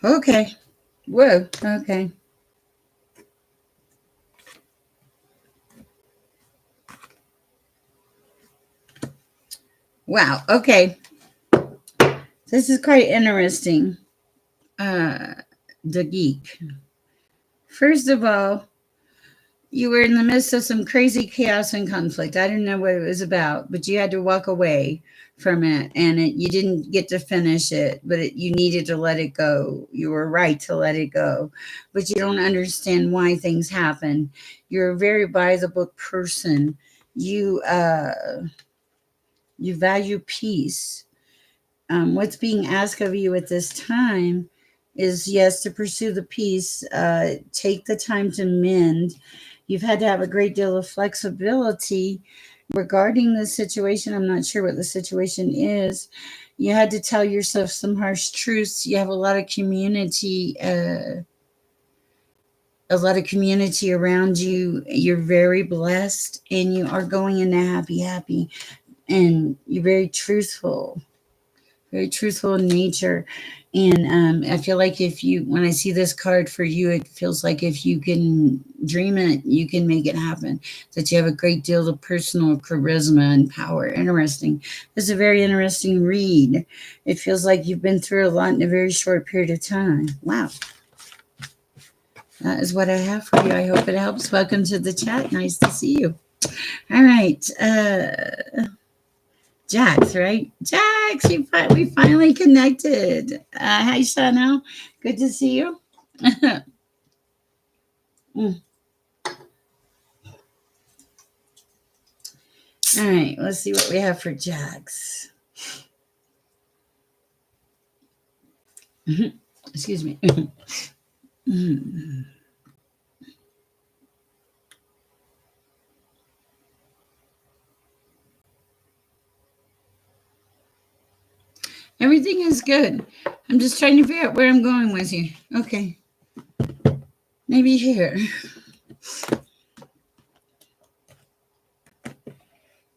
Okay. Whoa. Okay. Wow. Okay. This is quite interesting. Uh, the geek. First of all, you were in the midst of some crazy chaos and conflict. I didn't know what it was about, but you had to walk away from it, and you didn't get to finish it, but you needed to let it go. You were right to let it go, but you don't understand why things happen. You're a very by the book person. You you value peace. What's being asked of you at this time is, yes, to pursue the peace, take the time to mend. You've had to have a great deal of flexibility regarding the situation. I'm not sure what the situation is. You had to tell yourself some harsh truths. You have a lot of community around you. You're very blessed, and you are going into happy, and you're very truthful in nature. And I feel like when I see this card for you, it feels like if you can dream it, you can make it happen. That you have a great deal of personal charisma and power. Interesting. This is a very interesting read. It feels like you've been through a lot in a very short period of time. Wow. That is what I have for you. I hope it helps. Welcome to the chat. Nice to see you. All right. Jax, right? Jax, we finally connected. Hi, Shano. Good to see you. Mm. All right, let's see what we have for Jax. Excuse me. Everything is good. I'm just trying to figure out where I'm going with you. Okay. Maybe here.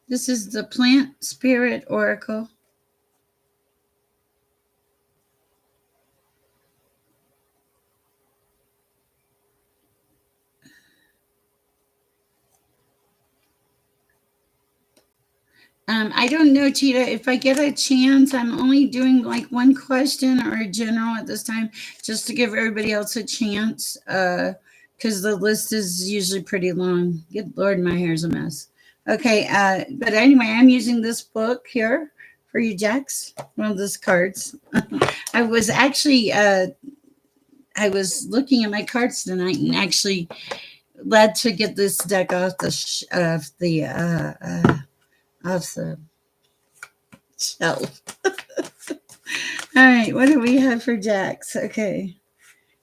This is the Plant Spirit Oracle. I don't know, Tita. If I get a chance, I'm only doing like one question or a general at this time, just to give everybody else a chance. Because the list is usually pretty long. Good Lord, my hair's a mess. Okay, but anyway, I'm using this book here for you, Jax. Well, this cards. I was actually I was looking at my cards tonight and actually led to get this deck off the of the Shelf. All right, what do we have for Jax? Okay.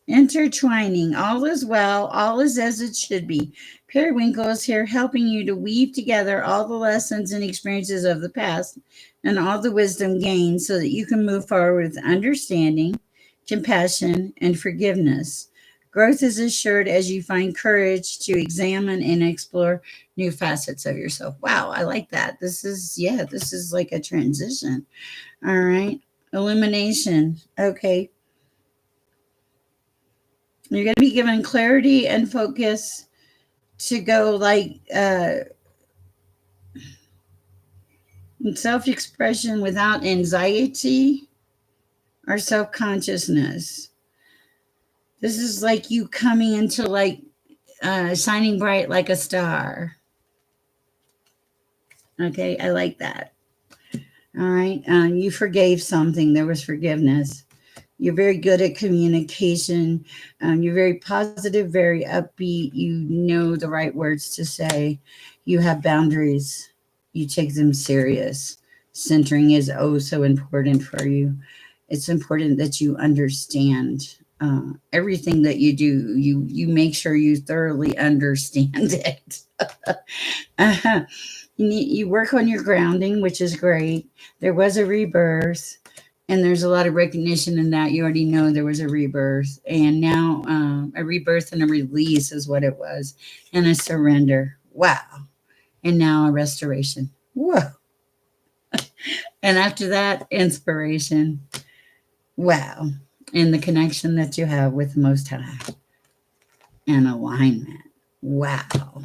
Intertwining. All is well, all is as it should be. Periwinkle is here helping you to weave together all the lessons and experiences of the past and all the wisdom gained so that you can move forward with understanding, compassion, and forgiveness. Growth is assured as you find courage to examine and explore new facets of yourself. Wow, I like that. This is like a transition. All right. Illumination. Okay. You're going to be given clarity and focus to go like self expression without anxiety or self consciousness. This is like you coming into like shining bright like a star. Okay, I like that. All right, you forgave something, there was forgiveness. You're very good at communication. You're very positive, very upbeat. You know the right words to say. You have boundaries. You take them serious. Centering is oh so important for you. It's important that you understand everything that you do. You make sure you thoroughly understand it. uh you work on your grounding, which is great. There was a rebirth, and there's a lot of recognition in that. You already know there was a rebirth, and now a rebirth and a release is what it was, and a surrender. Wow. And now a restoration. Whoa. And after that, inspiration. Wow. And the connection that you have with the Most High and alignment. Wow.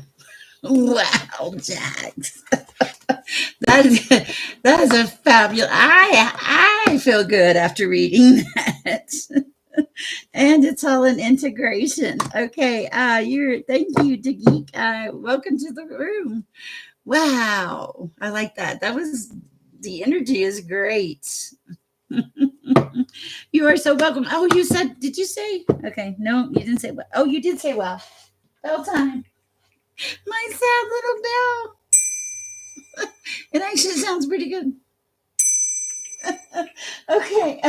Wow, Jax. That is a fabulous. I feel good after reading that, and it's all an integration. Okay, thank you, Dageek. Welcome to the room. Wow, I like that. The energy is great. You are so welcome. Oh, did you say? Okay, no, you didn't say well. Oh, you did say well. Bell time. My sad little bell. It actually sounds pretty good. Okay.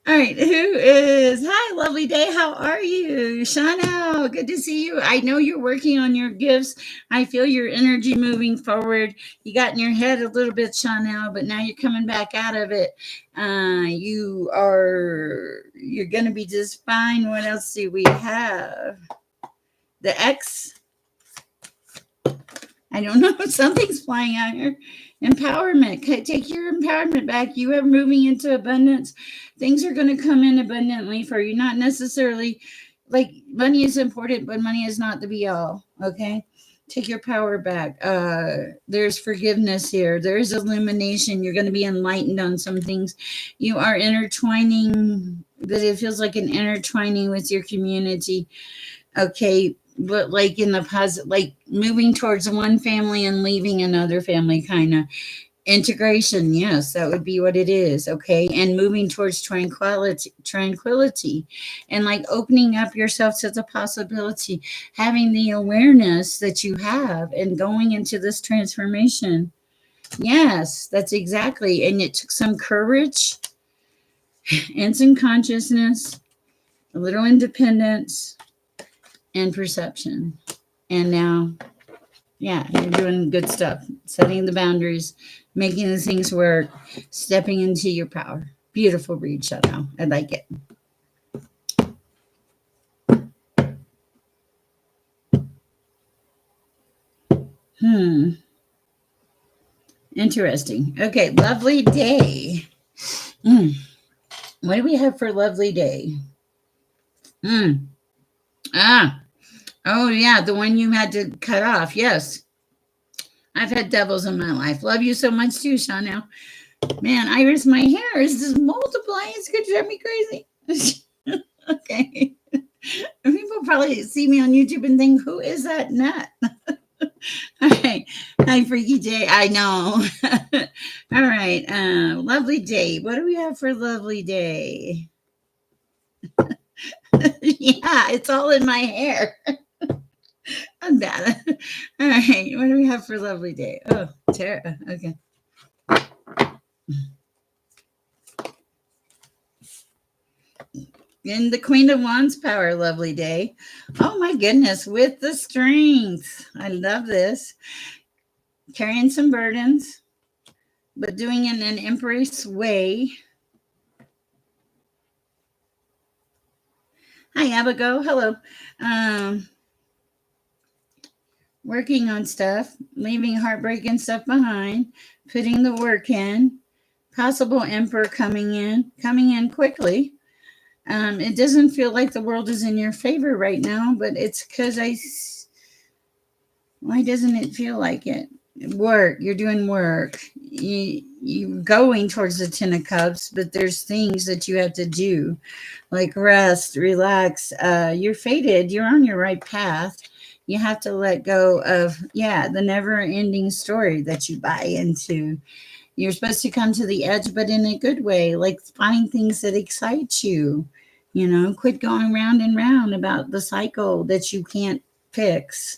All right. Who is? Hi, lovely day. How are you? Chanel, good to see you. I know you're working on your gifts. I feel your energy moving forward. You got in your head a little bit, Chanel, but now you're coming back out of it. You're going to be just fine. What else do we have? The X. I don't know. Something's flying out here. Empowerment. Take your empowerment back. You are moving into abundance. Things are going to come in abundantly for you. Not necessarily like money is important, but money is not the be all. Okay. Take your power back. There's forgiveness here. There's illumination. You're going to be enlightened on some things. You are intertwining, but it feels like an intertwining with your community. Okay, but like in the positive, like moving towards one family and leaving another family, kind of integration. Yes, that would be what it is. Okay, and moving towards tranquility, and like opening up yourself to the possibility, having the awareness that you have, and going into this transformation. Yes, that's exactly. And it took some courage and some consciousness, a little independence and perception. And now, yeah, you're doing good stuff, setting the boundaries, making the things work, stepping into your power. Beautiful read, Shadow. I like it. Interesting. Okay, lovely day. What do we have for lovely day? Ah, oh yeah, the one you had to cut off. Yes. I've had devils in my life. Love you so much too, Chanel. Man, Iris, my hair is just multiplying. It's going to drive me crazy. Okay. People probably see me on YouTube and think, who is that nut? All right. Hi, Freaky J. I know. All right. Lovely day. What do we have for lovely day? Yeah, it's all in my hair. I'm bad. All right. What do we have for lovely day? Oh, Tara. Okay. In the Queen of Wands power, lovely day. Oh my goodness, with the strength. I love this. Carrying some burdens, but doing it in an embrace way. Hi, Abigail. Hello. Um, Working on stuff, leaving heartbreaking stuff behind, putting the work in. Possible emperor coming in quickly. It doesn't feel like the world is in your favor right now, but it's because why doesn't it feel like it? Work, you're doing work. You're going towards the Ten of Cups, but there's things that you have to do, like rest, relax. You're fated. You're on your right path. You have to let go of, the never ending story that you buy into. You're supposed to come to the edge, but in a good way, like find things that excite you. Quit going round and round about the cycle that you can't fix.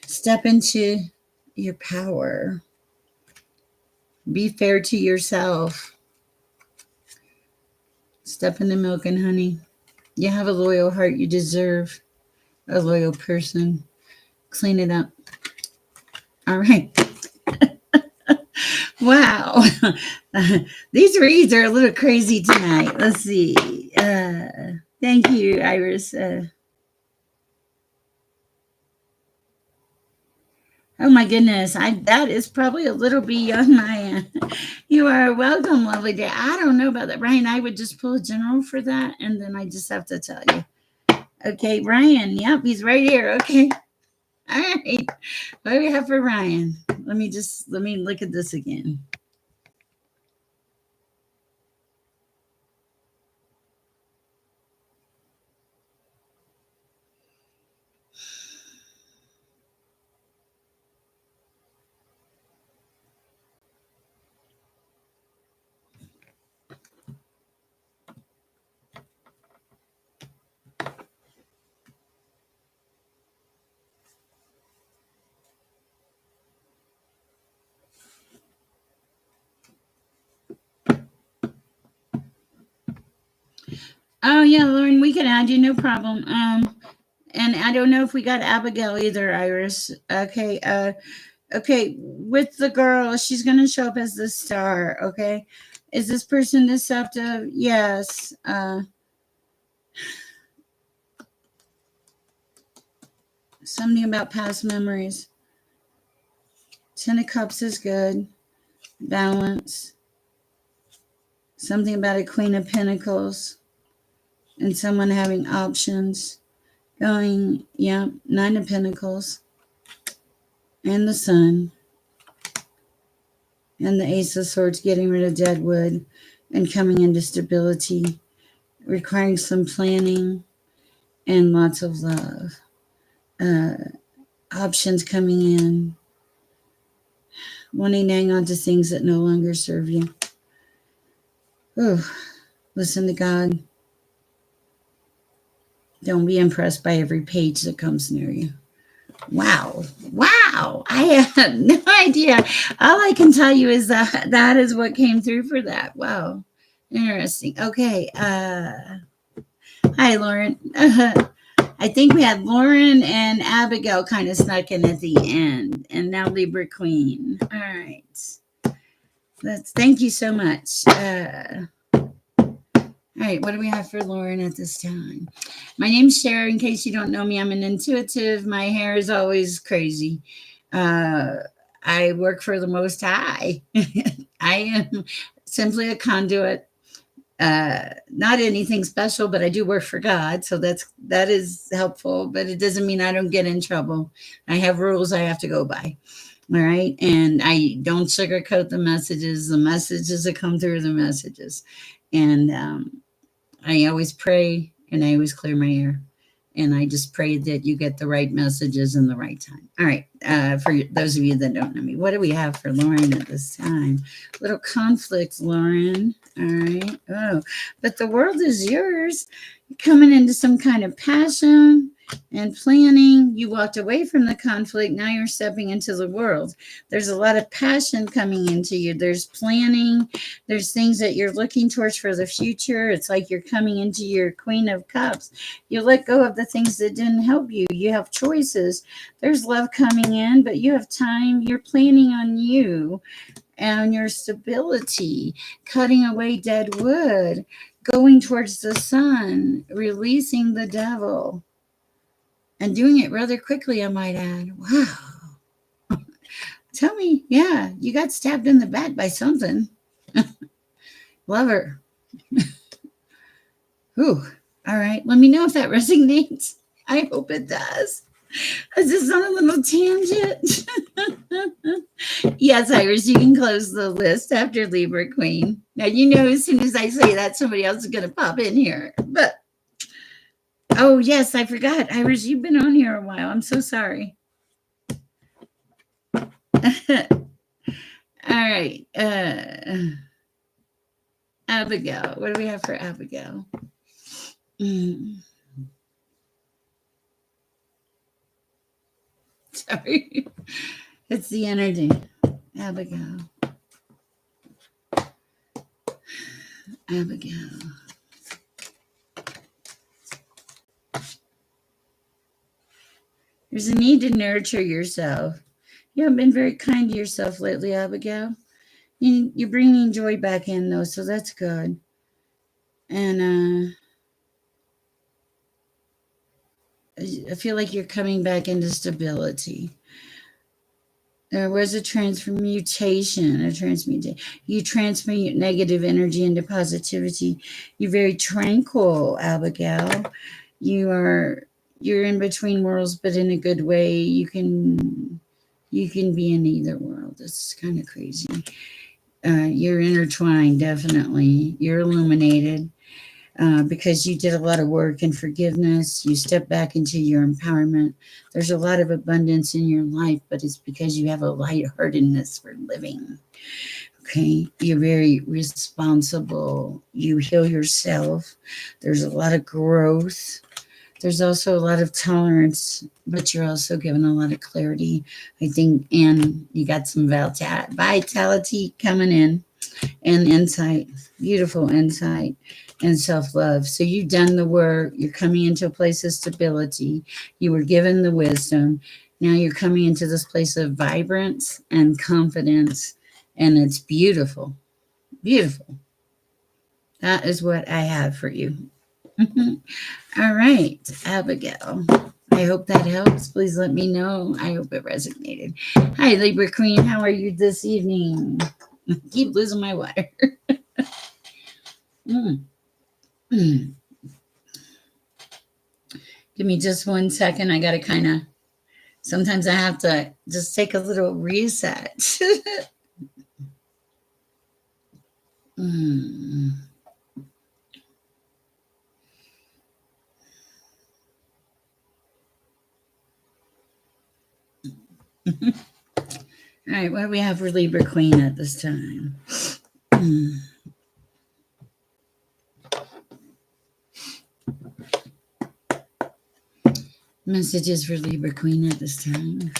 Step into your power. Be fair to yourself. Step into milk and honey. You have a loyal heart. You deserve a loyal person. Clean it up. All right. Wow. These reads are a little crazy tonight. Let's see. Thank you, Iris. Oh my goodness, that is probably a little beyond my end. You are welcome, lovely day. I don't know about that, Ryan. I would just pull a general for that, and then I just have to tell you. Okay, Ryan. Yep, he's right here. Okay. All right. What do we have for Ryan? Let me look at this again. Oh yeah, Lauren, we can add you, no problem. And I don't know if we got Abigail either, Iris. Okay, okay, with the girl, she's gonna show up as the star, okay? Is this person deceptive? Yes. Something about past memories. Ten of Cups is good. Balance. Something about a Queen of Pentacles. And someone having options. Going, Nine of Pentacles. And the Sun. And the Ace of Swords, getting rid of dead wood and coming into stability, requiring some planning and lots of love. Options coming in, wanting to hang on to things that no longer serve you. Oh, listen to God. Don't be impressed by every page that comes near you. Wow. I have no idea. All I can tell you is that is what came through for that. Wow. Interesting. Okay. Hi, Lauren. I think we had Lauren and Abigail kind of snuck in at the end, and now Libra Queen. All right. Thank you so much. All right, what do we have for Lauren at this time? My name's Sher. In case you don't know me, I'm an intuitive. My hair is always crazy. I work for the Most High. I am simply a conduit. Not anything special, but I do work for God, so that is helpful. But it doesn't mean I don't get in trouble. I have rules I have to go by. All right, and I don't sugarcoat the messages. The messages that come through the messages, and I always pray and I always clear my air. And I just pray that you get the right messages in the right time. All right. For those of you that don't know me, what do we have for Lauren at this time? Little conflict, Lauren. All right. Oh, but the world is yours. You're coming into some kind of passion. And planning, you walked away from the conflict. Now you're stepping into the world. There's a lot of passion coming into you. There's planning. There's things that you're looking towards for the future. It's like you're coming into your Queen of Cups. You let go of the things that didn't help you. You have choices. There's love coming in, but you have time. You're planning on you and your stability, cutting away dead wood, going towards the sun, releasing the devil, and doing it rather quickly, I might add. Wow. Tell me, yeah, you got stabbed in the back by something. Lover. Ooh. All right. Let me know if that resonates. I hope it does. Is this on a little tangent? Yes, Iris, you can close the list after Libra Queen. Now, you know, as soon as I say that, somebody else is going to pop in here. But, oh, yes, I forgot. Iris, you've been on here a while. I'm so sorry. All right. Abigail. What do we have for Abigail? Sorry. It's the energy. Abigail. Abigail. There's a need to nurture yourself. You haven't been very kind to yourself lately, Abigail. You're bringing joy back in, though, so that's good. And I feel like you're coming back into stability. There was a transmutation. You transmute negative energy into positivity. You're very tranquil, Abigail. You're in between worlds, but in a good way. You can be in either world. It's kind of crazy. You're intertwined, definitely. You're illuminated. Because you did a lot of work and forgiveness. You step back into your empowerment. There's a lot of abundance in your life, but it's because you have a lightheartedness for living. Okay. You're very responsible. You heal yourself. There's a lot of growth. There's also a lot of tolerance, but you're also given a lot of clarity, I think, and you got some vitality coming in and insight, beautiful insight and self-love. So you've done the work. You're coming into a place of stability. You were given the wisdom. Now you're coming into this place of vibrance and confidence, and it's beautiful. Beautiful. That is what I have for you. All right, Abigail. I hope that helps. Please let me know. I hope it resonated. Hi, Libra Queen. How are you this evening? Keep losing my water. Give me just 1 second. I got to kind of, sometimes I have to just take a little reset. All right, what do we have for Libra Queen at this time? Messages for Libra Queen at this time.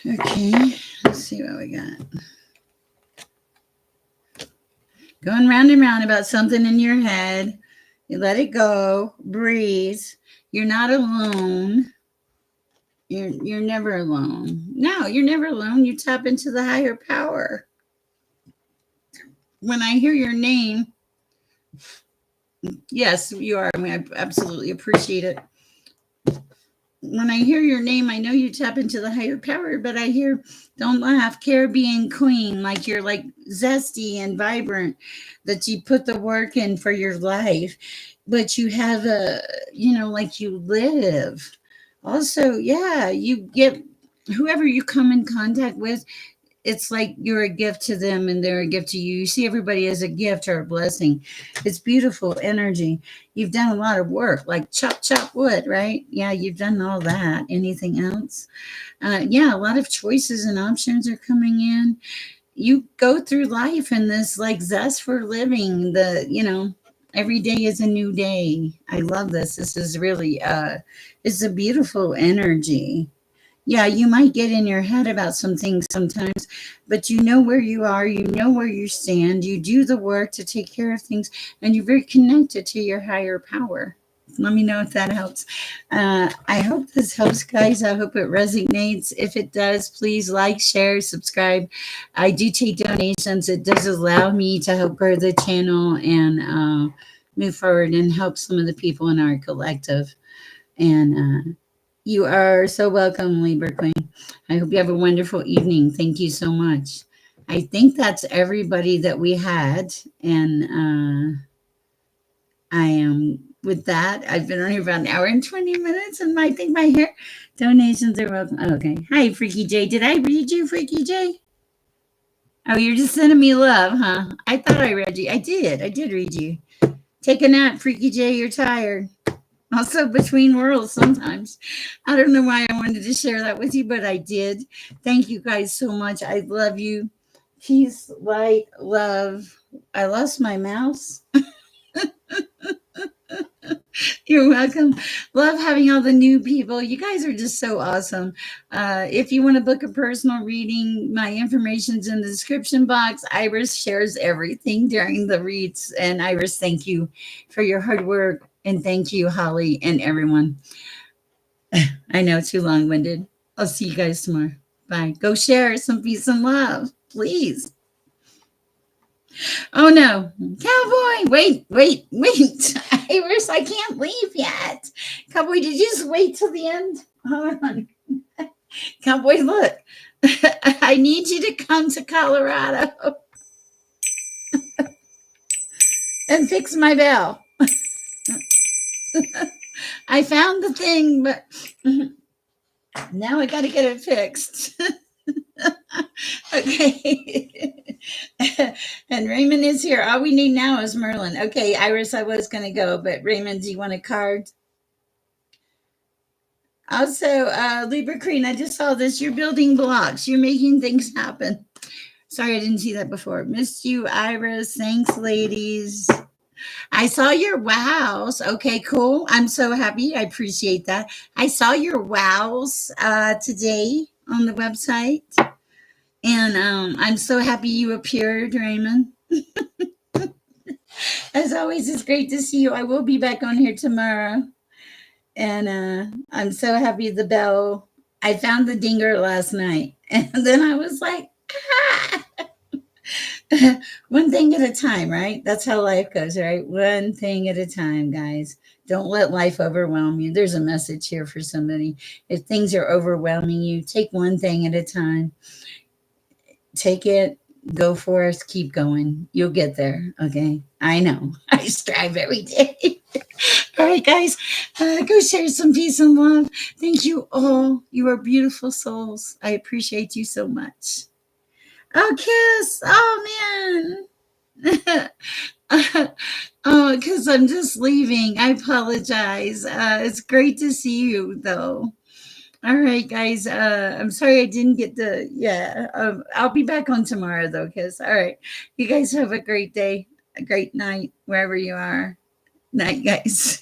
Okay, let's see what we got. Going round and round about something in your head. You let it go. Breathe. You're not alone. You're never alone. No, you're never alone. You tap into the higher power. When I hear your name, yes, you are. I mean, I absolutely appreciate it. When I hear your name, I know you tap into the higher power, but I hear don't laugh, Caribbean Queen, like you're like zesty and vibrant, that you put the work in for your life, but you have like you live. Also, yeah, you get whoever you come in contact with, it's like you're a gift to them and they're a gift to you. You see everybody as a gift or a blessing. It's beautiful energy. You've done a lot of work, like chop, chop wood, right? Yeah, you've done all that. Anything else? Yeah, a lot of choices and options are coming in. You go through life in this like zest for living. Every day is a new day. I love this. This is really, it's a beautiful energy. Yeah, you might get in your head about some things sometimes, but you know where you are, you know where you stand, you do the work to take care of things, and you're very connected to your higher power. Let me know if that helps. I hope this helps, guys. I hope it resonates. If it does, please like, share, subscribe. I do take donations. It does allow me to help grow the channel and move forward and help some of the people in our collective. And you are so welcome, Libra Queen. I hope you have a wonderful evening. Thank you so much. I think that's everybody that we had. And I am with that. I've been on here about an hour and 20 minutes, and I think my hair donations are welcome. Okay. Hi, Freaky J. Did I read you, Freaky J? Oh, you're just sending me love, huh? I thought I read you. I did. I did read you. Take a nap, Freaky J. You're tired. Also between worlds sometimes. I don't know why I wanted to share that with you, but I did. Thank you guys so much. I love you. Peace, light, love. I lost my mouse. You're welcome. Love having all the new people. You guys are just so awesome. If you want to book a personal reading, my information's in the description box. Iris shares everything during the reads. And Iris, thank you for your hard work. And thank you, Holly, and everyone. I know, too long winded. I'll see you guys tomorrow. Bye. Go share some peace and love, please. Oh no, Cowboy! Wait! Iris, I can't leave yet. Cowboy, did you just wait till the end? Hold on. Cowboy, look. I need you to come to Colorado and fix my bell. I found the thing, but now I got to get it fixed. Okay. And Raymond is here. All we need now is Merlin. Okay, Iris, I was going to go, but Raymond, do you want a card? Also, Libra Queen, I just saw this. You're building blocks. You're making things happen. Sorry, I didn't see that before. Missed you, Iris. Thanks, ladies. I saw your wows. Okay, cool. I'm so happy. I appreciate that. I saw your wows today on the website. And I'm so happy you appeared, Raymond. As always, it's great to see you. I will be back on here tomorrow. And I'm so happy the bell. I found the dinger last night. And then I was like, ah! One thing at a time, right? That's how life goes, right? One thing at a time, guys. Don't let life overwhelm you. There's a message here for somebody. If things are overwhelming you, take one thing at a time. Take it, go for it, keep going. You'll get there. Okay. I know. I strive every day. All right, guys, go share some peace and love. Thank you all. You are beautiful souls. I appreciate you so much. Oh, kiss. Oh, man. Oh, because I'm just leaving. I apologize. It's great to see you, though. All right, guys. I'm sorry I didn't get to. Yeah, I'll be back on tomorrow though. Cause all right, you guys have a great day, a great night wherever you are. Night, guys.